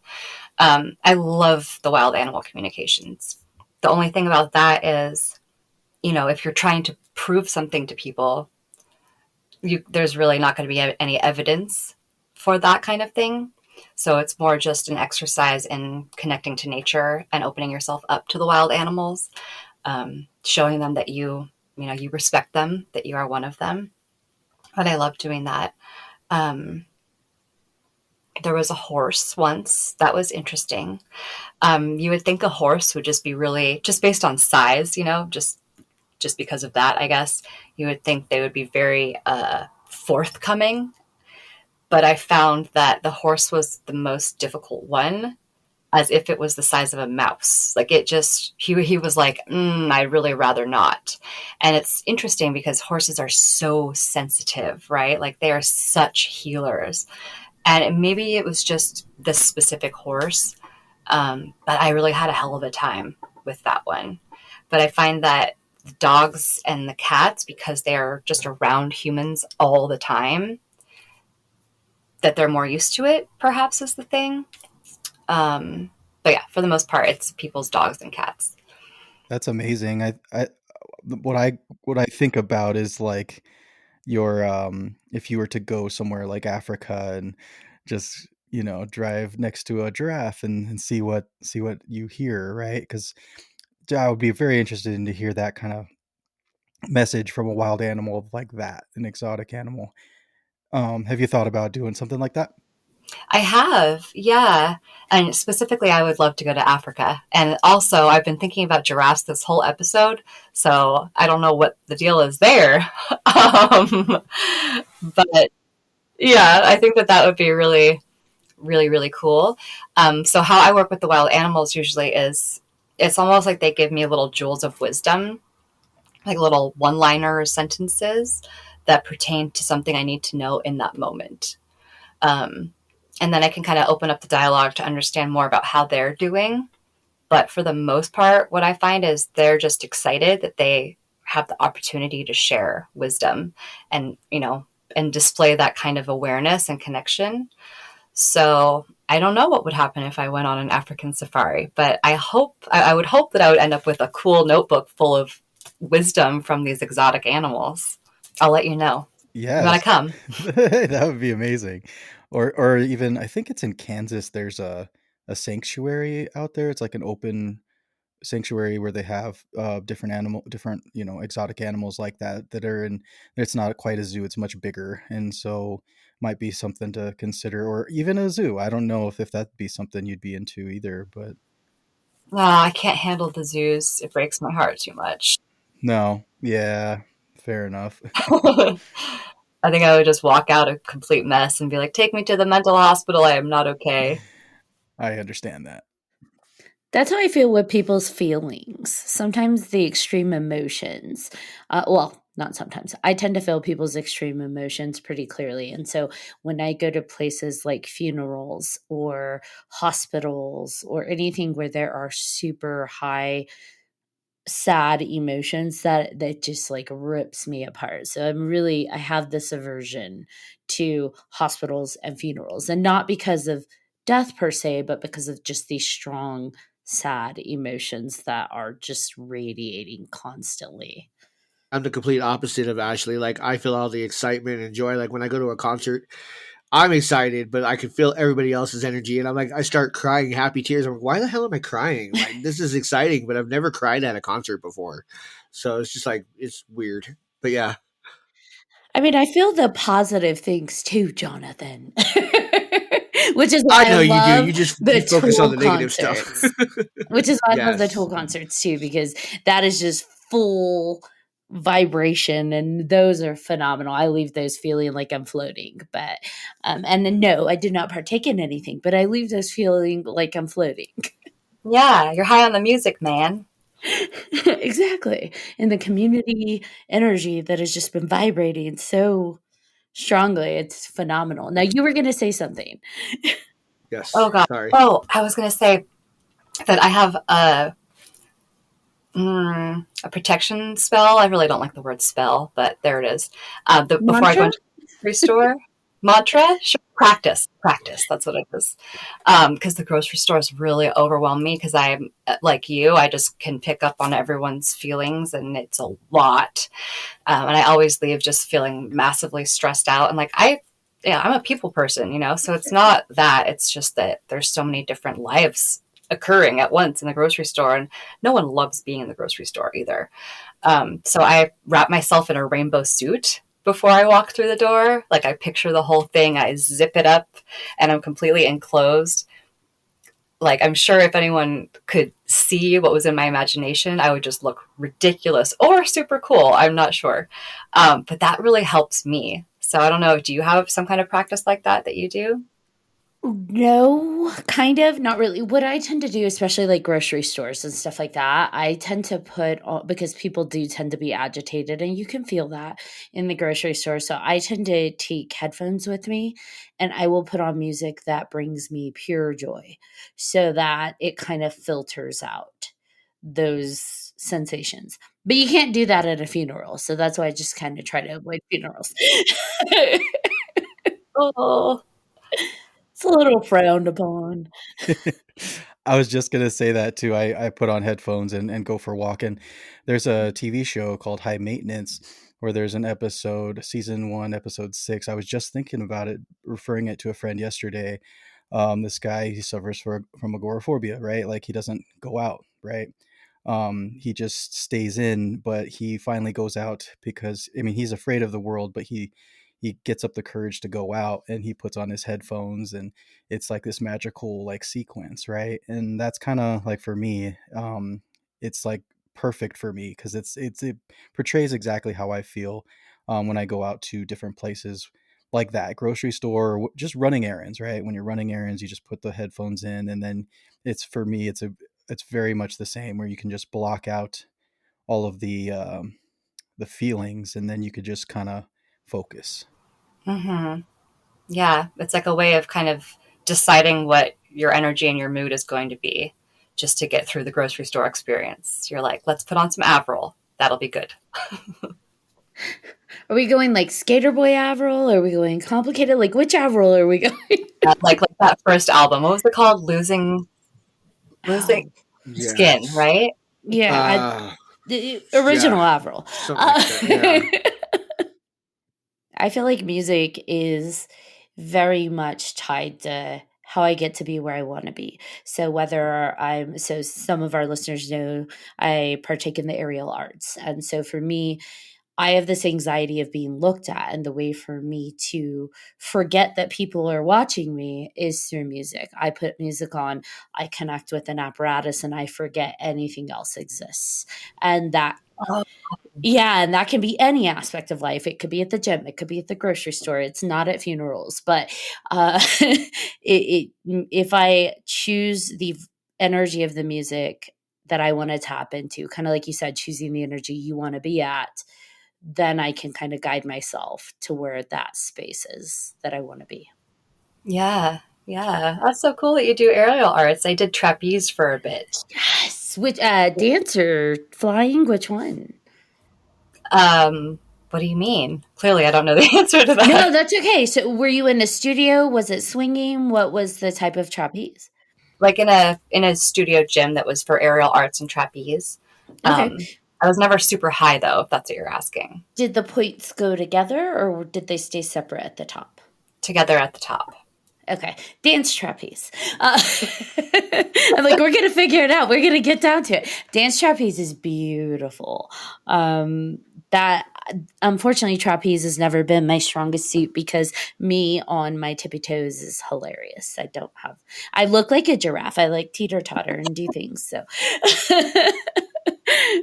I love the wild animal communications. The only thing about that is, if you're trying to prove something to people, there's really not going to be any evidence for that kind of thing. So it's more just an exercise in connecting to nature and opening yourself up to the wild animals, showing them that you respect them, that you are one of them. But I love doing that. Um, there was a horse once that was interesting. You would think a horse would just be really, just based on size, just because of that, I guess, you would think they would be very forthcoming. But I found that the horse was the most difficult one, as if it was the size of a mouse. Like he was like, I'd really rather not. And it's interesting because horses are so sensitive, right? Like they are such healers. And maybe it was just this specific horse, but I really had a hell of a time with that one. But I find that the dogs and the cats, because they're just around humans all the time, that they're more used to it, perhaps is the thing. But yeah, for the most part, it's people's dogs and cats. That's amazing. What I think about is like your if you were to go somewhere like Africa and just drive next to a giraffe and see what you hear, right? Because I would be very interested in to hear that kind of message from a wild animal like that, an exotic animal. Have you thought about doing something like that? I have, yeah. And specifically, I would love to go to Africa. And also, I've been thinking about giraffes this whole episode. So I don't know what the deal is there. um, but yeah, I think that that would be really, really, really cool. So how I work with the wild animals usually is it's almost like they give me little jewels of wisdom, like little one-liner sentences that pertain to something I need to know in that moment. Um, and then I can kind of open up the dialogue to understand more about how they're doing. But for the most part, what I find is they're just excited that they have the opportunity to share wisdom and, and display that kind of awareness and connection. So I don't know what would happen if I went on an African safari, but I would hope that I would end up with a cool notebook full of wisdom from these exotic animals. I'll let you know. You want Yes, to come? that would be amazing. Or even I think it's in Kansas. There's a sanctuary out there. It's like an open sanctuary where they have different exotic animals like that that are in. It's not quite a zoo. It's much bigger, and so might be something to consider. Or even a zoo. I don't know if that'd be something you'd be into either. But No, I can't handle the zoos. It breaks my heart too much. no, yeah, fair enough. I think I would just walk out a complete mess and be like, take me to the mental hospital. I am not okay. I understand that. That's how I feel with people's feelings. Sometimes the extreme emotions, well, not sometimes. I tend to feel people's extreme emotions pretty clearly. And so when I go to places like funerals or hospitals or anything where there are super high sad emotions, that just like rips me apart. So I have this aversion to hospitals and funerals, and not because of death per se, but because of just these strong sad emotions that are just radiating constantly. I'm the complete opposite of Ashley. Like I feel all the excitement and joy. Like when I go to a concert, I'm excited, but I can feel everybody else's energy, and I'm like, I start crying happy tears. I'm like, why the hell am I crying? Like this is exciting, but I've never cried at a concert before, so it's just like it's weird. But yeah, I mean, I feel the positive things too, Jonathan. Which is I why I know you do. love You the focus on Tool the negative stuff. concerts. Which is why I love the Yes. Tool concerts too, because that is just full vibration, and those are phenomenal. I leave those feeling like I'm floating. But and then no, I did not partake in anything, but I leave those feeling like I'm floating. Yeah, you're high on the music, man. Exactly. And the community energy that has just been vibrating so strongly. It's phenomenal. Now you were going to say something. Yes. Oh, God. Sorry. Oh, I was going to say that I have a protection spell. I really don't like the word spell, but there it is. Before I go Mantra? into the grocery store, mantra, sure. Practice. That's what it is. Because the grocery stores really overwhelm me. Because I'm like you, I just can pick up on everyone's feelings, and it's a lot. And I always leave just feeling massively stressed out. And yeah, I'm a people person, so it's not that. It's just that there's so many different lives occurring at once in the grocery store, and no one loves being in the grocery store either. So I wrap myself in a rainbow suit before I walk through the door. Like I picture the whole thing, I zip it up, and I'm completely enclosed. Like I'm sure if anyone could see what was in my imagination, I would just look ridiculous or super cool. I'm not sure. But that really helps me. So I don't know. Do you have some kind of practice like that you do? No, kind of, not really. What I tend to do, especially like grocery stores and stuff like that, I tend to put on, because people do tend to be agitated and you can feel that in the grocery store. So I tend to take headphones with me and I will put on music that brings me pure joy so that it kind of filters out those sensations. But you can't do that at a funeral. So that's why I just kind of try to avoid funerals. Oh, It's a little frowned upon. I was just gonna say that too. I put on headphones and go for a walk. And there's a TV show called High Maintenance where there's an episode, season 1, episode 6. I was just thinking about it, referring it to a friend yesterday. This guy, he suffers from agoraphobia, right? Like he doesn't go out, right? He just stays in, but he finally goes out because, I mean, he's afraid of the world, but he gets up the courage to go out, and he puts on his headphones, and it's like this magical like sequence, right? And that's kind of like, for me, it's like perfect for me because it portrays exactly how I feel when I go out to different places like that, grocery store, or just running errands, right? When you're running errands, you just put the headphones in, and then it's, for me, it's very much the same, where you can just block out all of the feelings, and then you could just kind of focus. Mm-hmm. Yeah, it's like a way of kind of deciding what your energy and your mood is going to be just to get through the grocery store experience. You're like, let's put on some Avril. That'll be good. Are we going like Skater Boy Avril? Are we going complicated? Like, which Avril are we going? Like that first album. What was it called? Losing Skin, Yes. right? Yeah, the original Avril. Something like that. Yeah. I feel like music is very much tied to how I get to be where I want to be. So so some of our listeners know I partake in the aerial arts. And so for me, I have this anxiety of being looked at, and the way for me to forget that people are watching me is through music. I put music on, I connect with an apparatus, and I forget anything else exists. And that Oh, yeah, and that can be any aspect of life. It could be at the gym, it could be at the grocery store. It's not at funerals, but if I choose the energy of the music that I want to tap into, kind of like you said, choosing the energy you want to be at, then I can kind of guide myself to where that space is that I want to be. yeah. Yeah. That's so cool that you do aerial arts. I did trapeze for a bit. Yes, which dance or flying? Which one? What do you mean? Clearly, I don't know the answer to that. No, that's okay. So, were you in a studio? Was it swinging? What was the type of trapeze? Like in a studio gym that was for aerial arts and trapeze. Okay. I was never super high though, if that's what you're asking. Did the points go together, or did they stay separate at the top? Together at the top. Okay, dance trapeze. I'm like, we're gonna figure it out. We're gonna get down to it. Dance trapeze is beautiful. That unfortunately, trapeze has never been my strongest suit because me on my tippy toes is hilarious. I look like a giraffe. I like teeter totter and do things. So,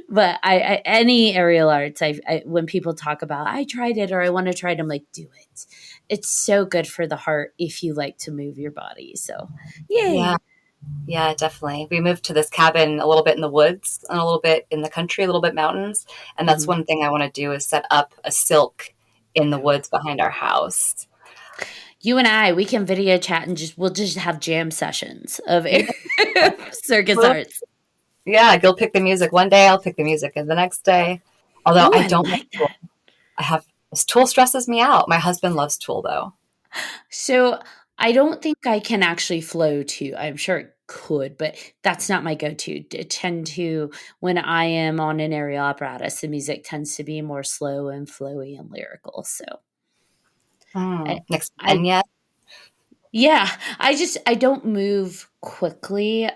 but any aerial arts, when people talk about I tried it or I want to try it, I'm like, do it. It's so good for the heart if you like to move your body. So, yay. Yeah. Yeah, definitely. We moved to this cabin a little bit in the woods and a little bit in the country, a little bit mountains. And that's one thing I want to do is set up a silk in the woods behind our house. You and we can video chat and we'll just have jam sessions of circus arts. Yeah, you'll pick the music one day, I'll pick the music and the next day. Although Ooh, I don't like that. Tool stresses me out. My husband loves Tool though. So I don't think I can actually flow to. I'm sure it could, but that's not my go-to. When I am on an aerial apparatus, the music tends to be more slow and flowy and lyrical. So Next time yet? Yeah, I don't move quickly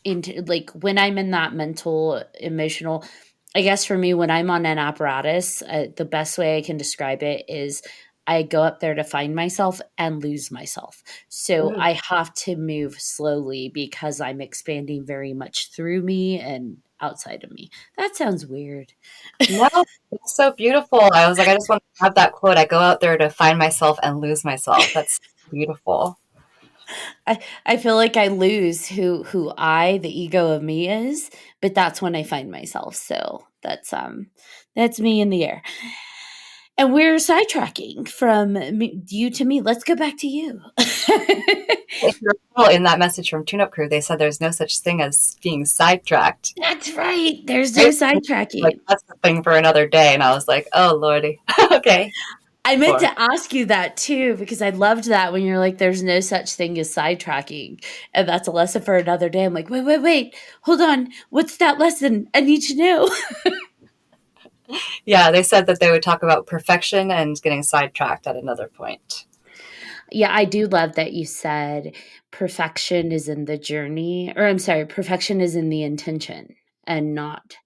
into like when I'm in that mental, emotional. I guess for me, when I'm on an apparatus, the best way I can describe it is I go up there to find myself and lose myself. So I have to move slowly because I'm expanding very much through me and outside of me. That sounds weird. No, it's so beautiful. I was like, I just want to have that quote. I go out there to find myself and lose myself. That's beautiful. I feel like I lose who the ego of me is, but that's when I find myself. So that's me in the air. And we're sidetracking from you to me. Let's go back to you. If you recall in that message from Tune Up Crew, they said there's no such thing as being sidetracked. That's right. There's no sidetracking. Like, that's the thing for another day. And I was like, oh, Lordy. Okay. I meant to ask you that too, because I loved that when you're like, there's no such thing as sidetracking. And that's a lesson for another day. I'm like, wait. Hold on. What's that lesson? I need to know. Yeah, they said that they would talk about perfection and getting sidetracked at another point. Yeah, I do love that you said perfection is in the journey, or I'm sorry, perfection is in the intention. and not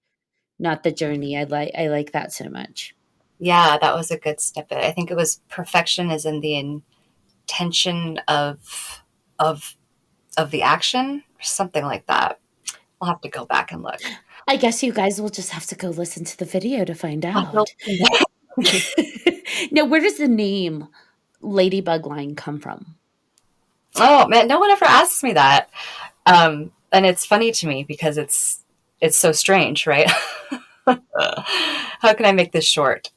the journey. I like that so much. Yeah, that was a good snippet. I think it was perfection is in the intention of of the action or something like that. I'll have to go back and look. I guess you guys will just have to go listen to the video to find I'll go- out. Now, where does the name Ladybug Line come from? Oh man, no one ever asks me that. And it's funny to me because it's so strange, right? How can I make this short?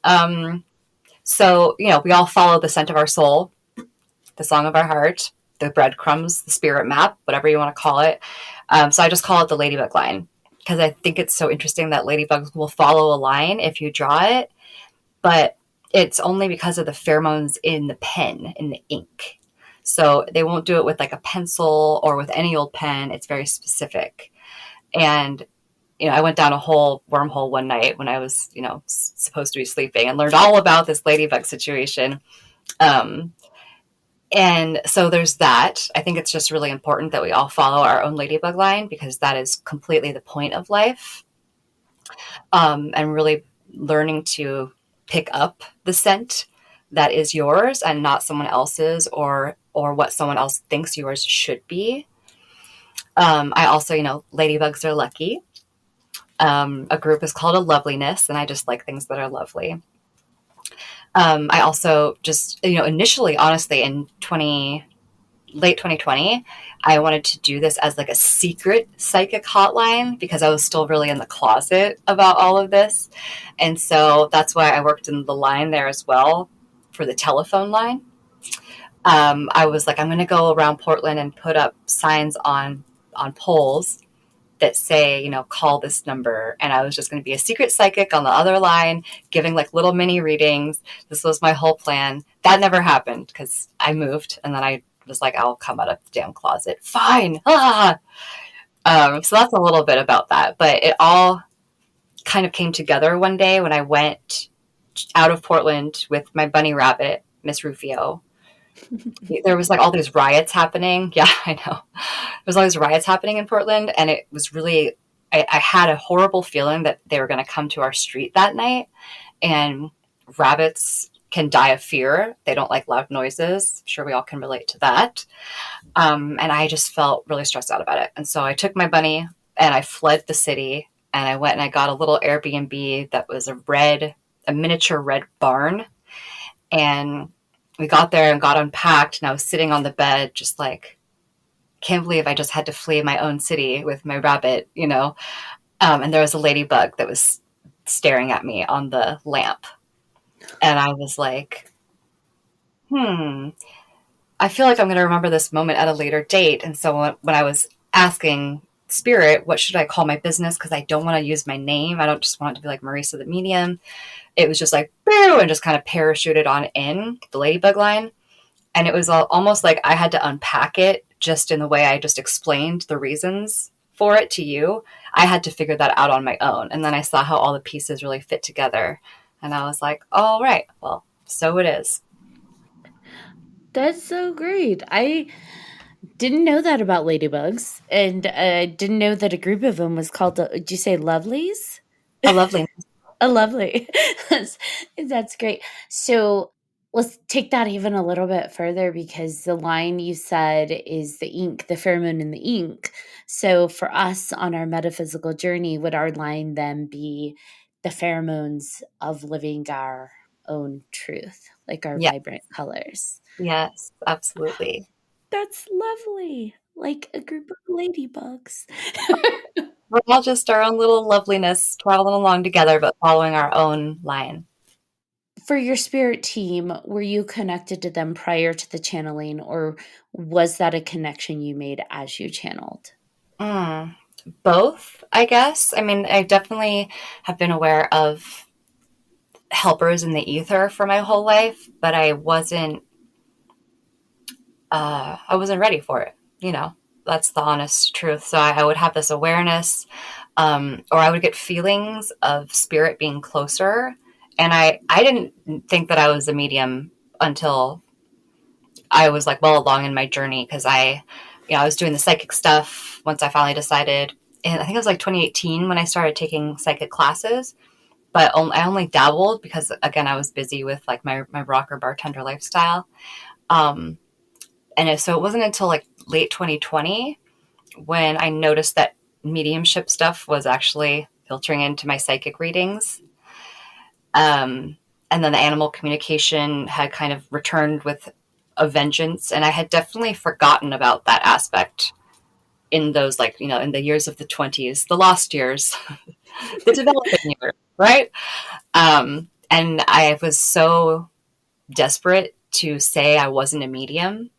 So, we all follow the scent of our soul, the song of our heart, the breadcrumbs, the spirit map, whatever you want to call it. So I just call it the Ladybug Line because I think it's so interesting that ladybugs will follow a line if you draw it, but it's only because of the pheromones in the pen, in the ink. So they won't do it with like a pencil or with any old pen. It's very specific. And I went down a whole wormhole one night when I was, supposed to be sleeping and learned all about this ladybug situation. And so there's that. I think it's just really important that we all follow our own ladybug line because that is completely the point of life. And really learning to pick up the scent that is yours and not someone else's or what someone else thinks yours should be. I also, ladybugs are lucky. A group is called a loveliness, and I just like things that are lovely. I also just, initially, honestly, in late 2020, I wanted to do this as like a secret psychic hotline because I was still really in the closet about all of this. And so that's why I worked in the line there as well for the telephone line. I was like, I'm going to go around Portland and put up signs on poles that say, call this number. And I was just going to be a secret psychic on the other line, giving like little mini readings. This was my whole plan. That never happened because I moved. And then I was like, I'll come out of the damn closet. Fine. So that's a little bit about that. But it all kind of came together one day when I went out of Portland with my bunny rabbit, Miss Rufio. There was like all these riots happening. Yeah, I know. There was all these riots happening in Portland, and it was really, I had a horrible feeling that they were going to come to our street that night. And rabbits can die of fear. They don't like loud noises. I'm sure we all can relate to that. And I just felt really stressed out about it. And so I took my bunny and I fled the city, and I went and I got a little Airbnb that was a miniature red barn. And we got there and got unpacked, and I was sitting on the bed just like, can't believe I just had to flee my own city with my rabbit, and there was a ladybug that was staring at me on the lamp. And I was like, I feel like I'm going to remember this moment at a later date. And so when I was asking Spirit, what should I call my business? Because I don't want to use my name. I don't just want it to be like Marisa the Medium. It was just like, boo, and just kind of parachuted on in the Ladybug Line. And it was almost like I had to unpack it just in the way I just explained the reasons for it to you. I had to figure that out on my own. And then I saw how all the pieces really fit together. And I was like, all right, well, so it is. That's so great. I didn't know that about ladybugs, and I didn't know that a group of them was called, did you say lovelies? A lovely. A lovely. That's great. So let's take that even a little bit further because the line you said is the ink, the pheromone in the ink. So for us on our metaphysical journey, would our line then be the pheromones of living our own truth, like our vibrant colors? Yes, absolutely. That's lovely. Like a group of ladybugs. We're all just our own little loveliness traveling along together, but following our own line. For your spirit team, were you connected to them prior to the channeling, or was that a connection you made as you channeled? Both, I guess. I mean, I definitely have been aware of helpers in the ether for my whole life, but I wasn't ready for it. That's the honest truth. So I would have this awareness, or I would get feelings of spirit being closer. And I didn't think that I was a medium until I was like well along in my journey. Cause I was doing the psychic stuff once I finally decided, and I think it was like 2018 when I started taking psychic classes. But I only dabbled because, again, I was busy with like my rocker bartender lifestyle. Um, so it wasn't until like late 2020 when I noticed that mediumship stuff was actually filtering into my psychic readings. And then the animal communication had kind of returned with a vengeance. And I had definitely forgotten about that aspect in those, like, in the years of the 20s, the lost years, the developing years, right? And I was so desperate to say I wasn't a medium.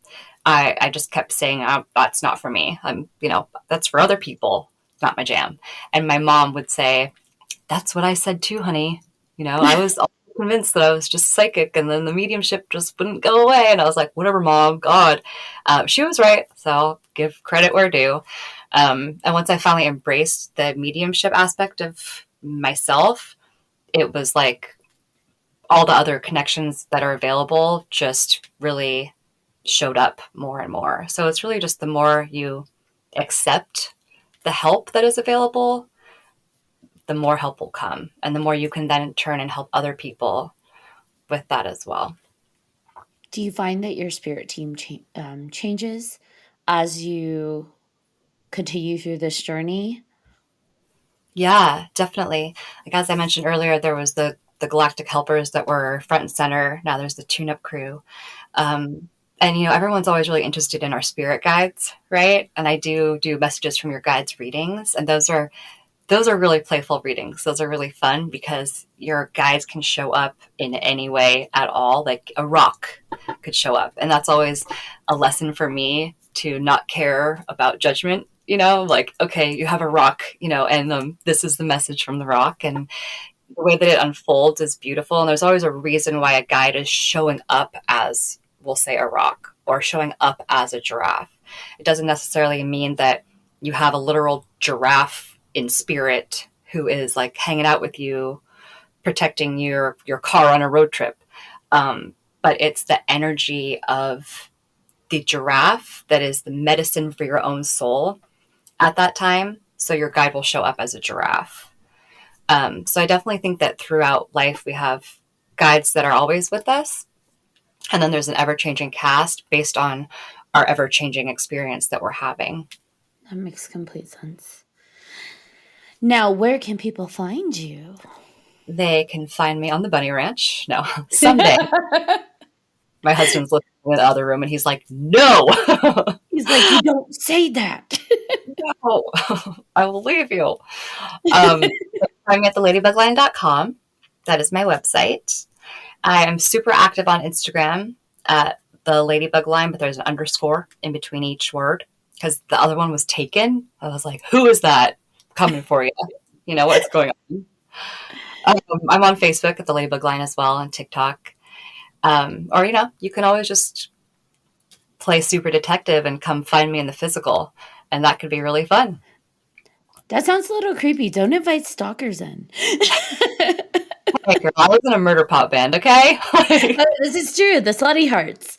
I just kept saying, oh, that's not for me. That's for other people, not my jam. And my mom would say, that's what I said too, honey. I was convinced that I was just psychic, and then the mediumship just wouldn't go away. And I was like, whatever, mom, God. She was right. So I'll give credit where due. And once I finally embraced the mediumship aspect of myself, it was like all the other connections that are available just really showed up more and more. So it's really just the more you accept the help that is available, the more help will come, and the more you can then turn and help other people with that as well. Do you find that your spirit team changes as you continue through this journey? Yeah, definitely. Like, as I mentioned earlier, there was the Galactic Helpers that were front and center. Now there's the tune-up crew. And everyone's always really interested in our spirit guides, right? And I do messages from your guides readings, and those are really playful readings. Those are really fun because your guides can show up in any way at all. Like a rock could show up. And that's always a lesson for me to not care about judgment. Like, okay, you have a rock, and this is the message from the rock. And the way that it unfolds is beautiful. And there's always a reason why a guide is showing up as, we'll say, a rock, or showing up as a giraffe. It doesn't necessarily mean that you have a literal giraffe in spirit who is like hanging out with you, protecting your car on a road trip. But it's the energy of the giraffe that is the medicine for your own soul at that time. So your guide will show up as a giraffe. So I definitely think that throughout life, we have guides that are always with us. And then there's an ever-changing cast based on our ever-changing experience that we're having. That makes complete sense. Now, where can people find you? They can find me on the Bunny Ranch. No, someday. My husband's looking in the other room and he's like, no. He's like, you don't say that. No, I will leave you. Find me at theladybugline.com. That is my website. I am super active on Instagram at the Ladybug Line, but there's an underscore in between each word because the other one was taken. I was like, who is that coming for you? What's going on? I'm on Facebook at the Ladybug Line as well, and TikTok. Or, you can always just play super detective and come find me in the physical, and that could be really fun. That sounds a little creepy. Don't invite stalkers in. Hey, girl, I was in a murder pop band, okay? This is true. The Slutty Hearts.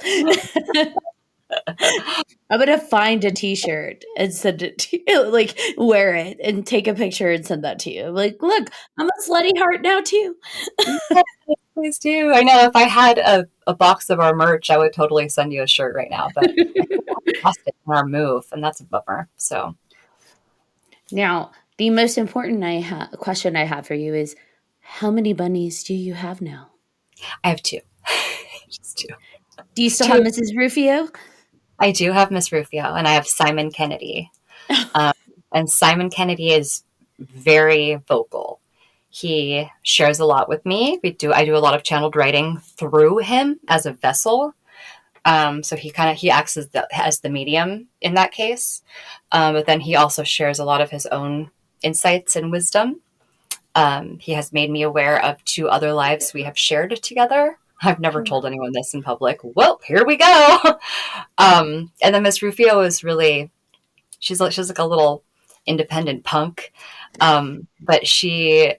I'm going to find a t-shirt and send it to you. Like, wear it and take a picture and send that to you. Like, look, I'm a Slutty Heart now, too. Please do. I know if I had a box of our merch, I would totally send you a shirt right now. But we lost it in our move, and that's a bummer. So now, the most important question I have for you is, how many bunnies do you have now? I have 2. Just 2. Do you still have Mrs. Rufio? I do have Miss Rufio, and I have Simon Kennedy. And Simon Kennedy is very vocal. He shares a lot with me. I do a lot of channeled writing through him as a vessel. So he acts as the medium in that case. But then he also shares a lot of his own insights and wisdom. He has made me aware of 2 other lives we have shared together. I've never told anyone this in public. Well, here we go. And then Miss Rufio is really, she's like a little independent punk. But she's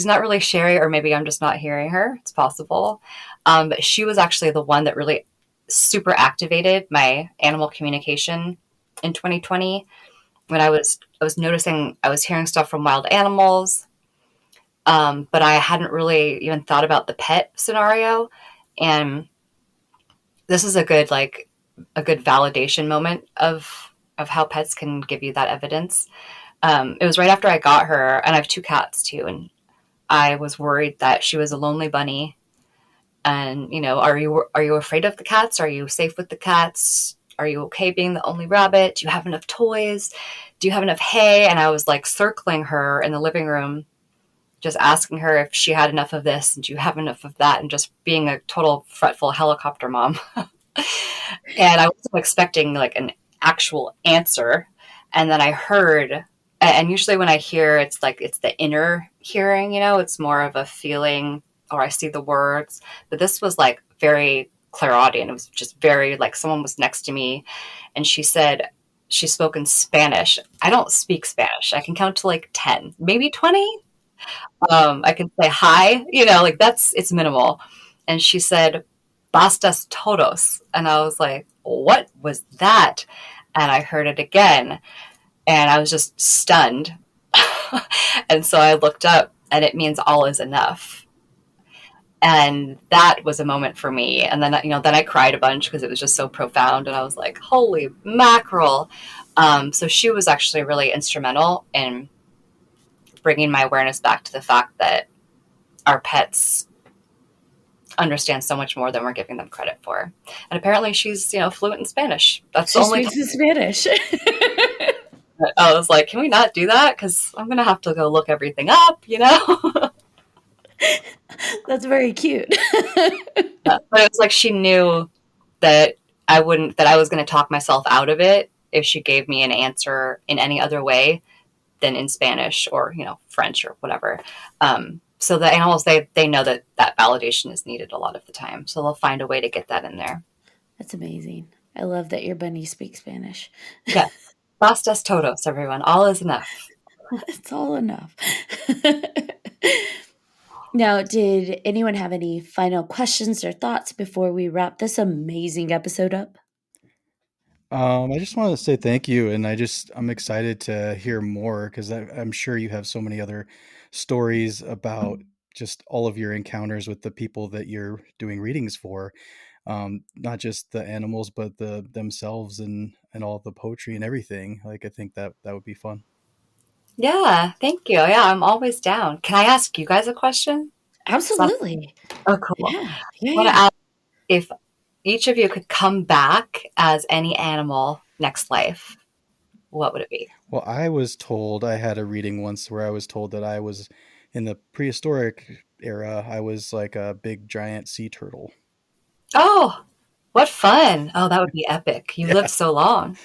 not really Sherry, or maybe I'm just not hearing her. It's possible. But she was actually the one that really super activated my animal communication in 2020. when I was noticing I was hearing stuff from wild animals, but I hadn't really even thought about the pet scenario. And this is a good validation moment of how pets can give you that evidence. It was right after I got her, and I have two cats too, and I was worried that she was a lonely bunny. And are you afraid of the cats? Are you safe with the cats? Are you okay being the only rabbit? Do you have enough toys? Do you have enough hay? And I was like circling her in the living room, just asking her if she had enough of this and do you have enough of that, and just being a total fretful helicopter mom. And I wasn't expecting like an actual answer. And then I heard, and usually when I hear, it's like it's the inner hearing, it's more of a feeling, or I see the words. But this was like very clairaudient. It was just very like someone was next to me, and she spoke in Spanish. I don't speak Spanish. I can count to like 10, maybe 20. I can say hi, like it's minimal. And she said, bastas todos. And I was like, what was that? And I heard it again, and I was just stunned. And so I looked up, and it means all is enough. And that was a moment for me. And then, then I cried a bunch because it was just so profound. And I was like, holy mackerel. So she was actually really instrumental in bringing my awareness back to the fact that our pets understand so much more than we're giving them credit for. And apparently she's, fluent in Spanish. That's She the only speaks in Spanish. I was like, can we not do that? Because I'm going to have to go look everything up, That's very cute. But it was like she knew that I was going to talk myself out of it if she gave me an answer in any other way than in Spanish or, French or whatever. So the animals, they know that validation is needed a lot of the time. So they'll find a way to get that in there. That's amazing. I love that your bunny speaks Spanish. Yeah. Bastas todos, everyone. All is enough. It's all enough. Now, did anyone have any final questions or thoughts before we wrap this amazing episode up? I just wanted to say thank you, and I'm excited to hear more because I'm sure you have so many other stories about just all of your encounters with the people that you're doing readings for, not just the animals, but themselves and all the poetry and everything. Like I think that would be fun. Yeah, thank you. Yeah, I'm always down. Can I ask you guys a question? Absolutely. Oh, cool. Yeah. I want to ask if each of you could come back as any animal next life, what would it be? Well, I was told I had a reading once where I was told that I was in the prehistoric era. I was like a big giant sea turtle. Oh, what fun. Oh, that would be epic. You lived so long.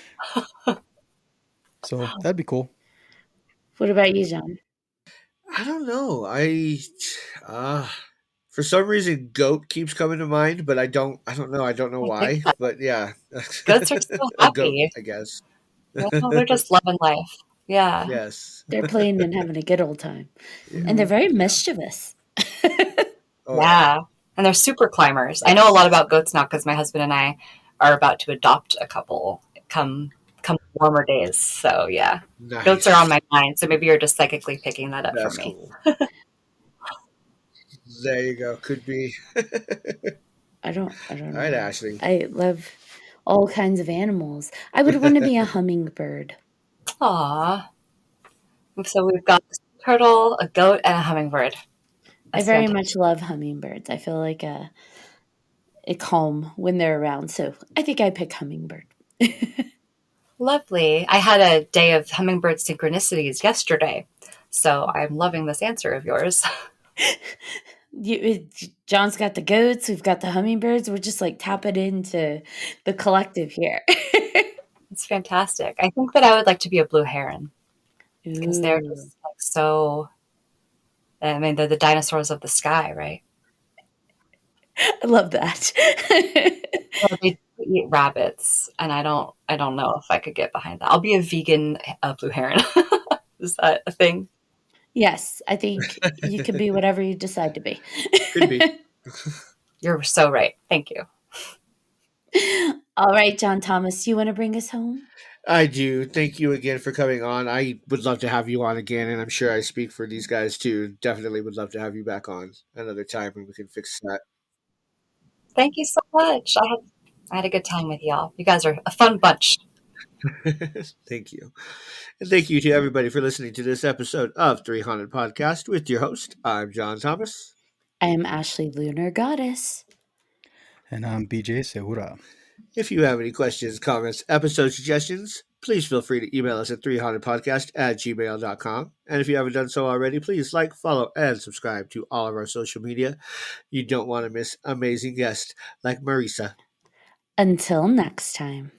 So that'd be cool. What about you, John? I don't know. For some reason, goat keeps coming to mind, but I don't know. I don't know I think why, that but yeah, goats are so a goat, happy. I guess. They're just loving life. Yeah. Yes. They're playing and having a good old time. Yeah. And they're very Yeah. mischievous. Oh, Yeah. And they're super climbers. I know a lot about goats now because my husband and I are about to adopt a couple come warmer days. So yeah. Goats are on nice. my mind. So maybe you're just psychically picking that up for That's me. cool. There you go. Could be. I don't All know. right, Ashley. I love all kinds of animals. I would want to be a hummingbird. Aw. So we've got a turtle, a goat, and a hummingbird. I That's very fantastic. much love hummingbirds. I feel like a calm when they're around. So I think I pick hummingbird. Lovely. I had a day of hummingbird synchronicities yesterday. So I'm loving this answer of yours. John's got the goats. We've got the hummingbirds. We're just like tapping into the collective here. It's fantastic. I think that I would like to be a blue heron because they're Ooh, just like so. I mean, they're the dinosaurs of the sky, right? I love that. Well, they eat rabbits, and I don't know if I could get behind that. I'll be a vegan blue heron. Is that a thing? Yes, I think you can be whatever you decide to be. Could be. You're so right. Thank you. All right, John Thomas, you want to bring us home? I do. Thank you again for coming on. I would love to have you on again, and I'm sure I speak for these guys too. Definitely would love to have you back on another time and we can fix that. Thank you so much. I had a good time with y'all. You guys are a fun bunch. Thank you. And thank you to everybody for listening to this episode of 300 Podcast with your host. I'm John Thomas. I am Ashley Lunar Goddess. And I'm BJ Segura. If you have any questions, comments, episode suggestions, please feel free to email us at 300podcast@gmail.com. And if you haven't done so already, please like, follow, and subscribe to all of our social media. You don't want to miss amazing guests like Marisa. Until next time.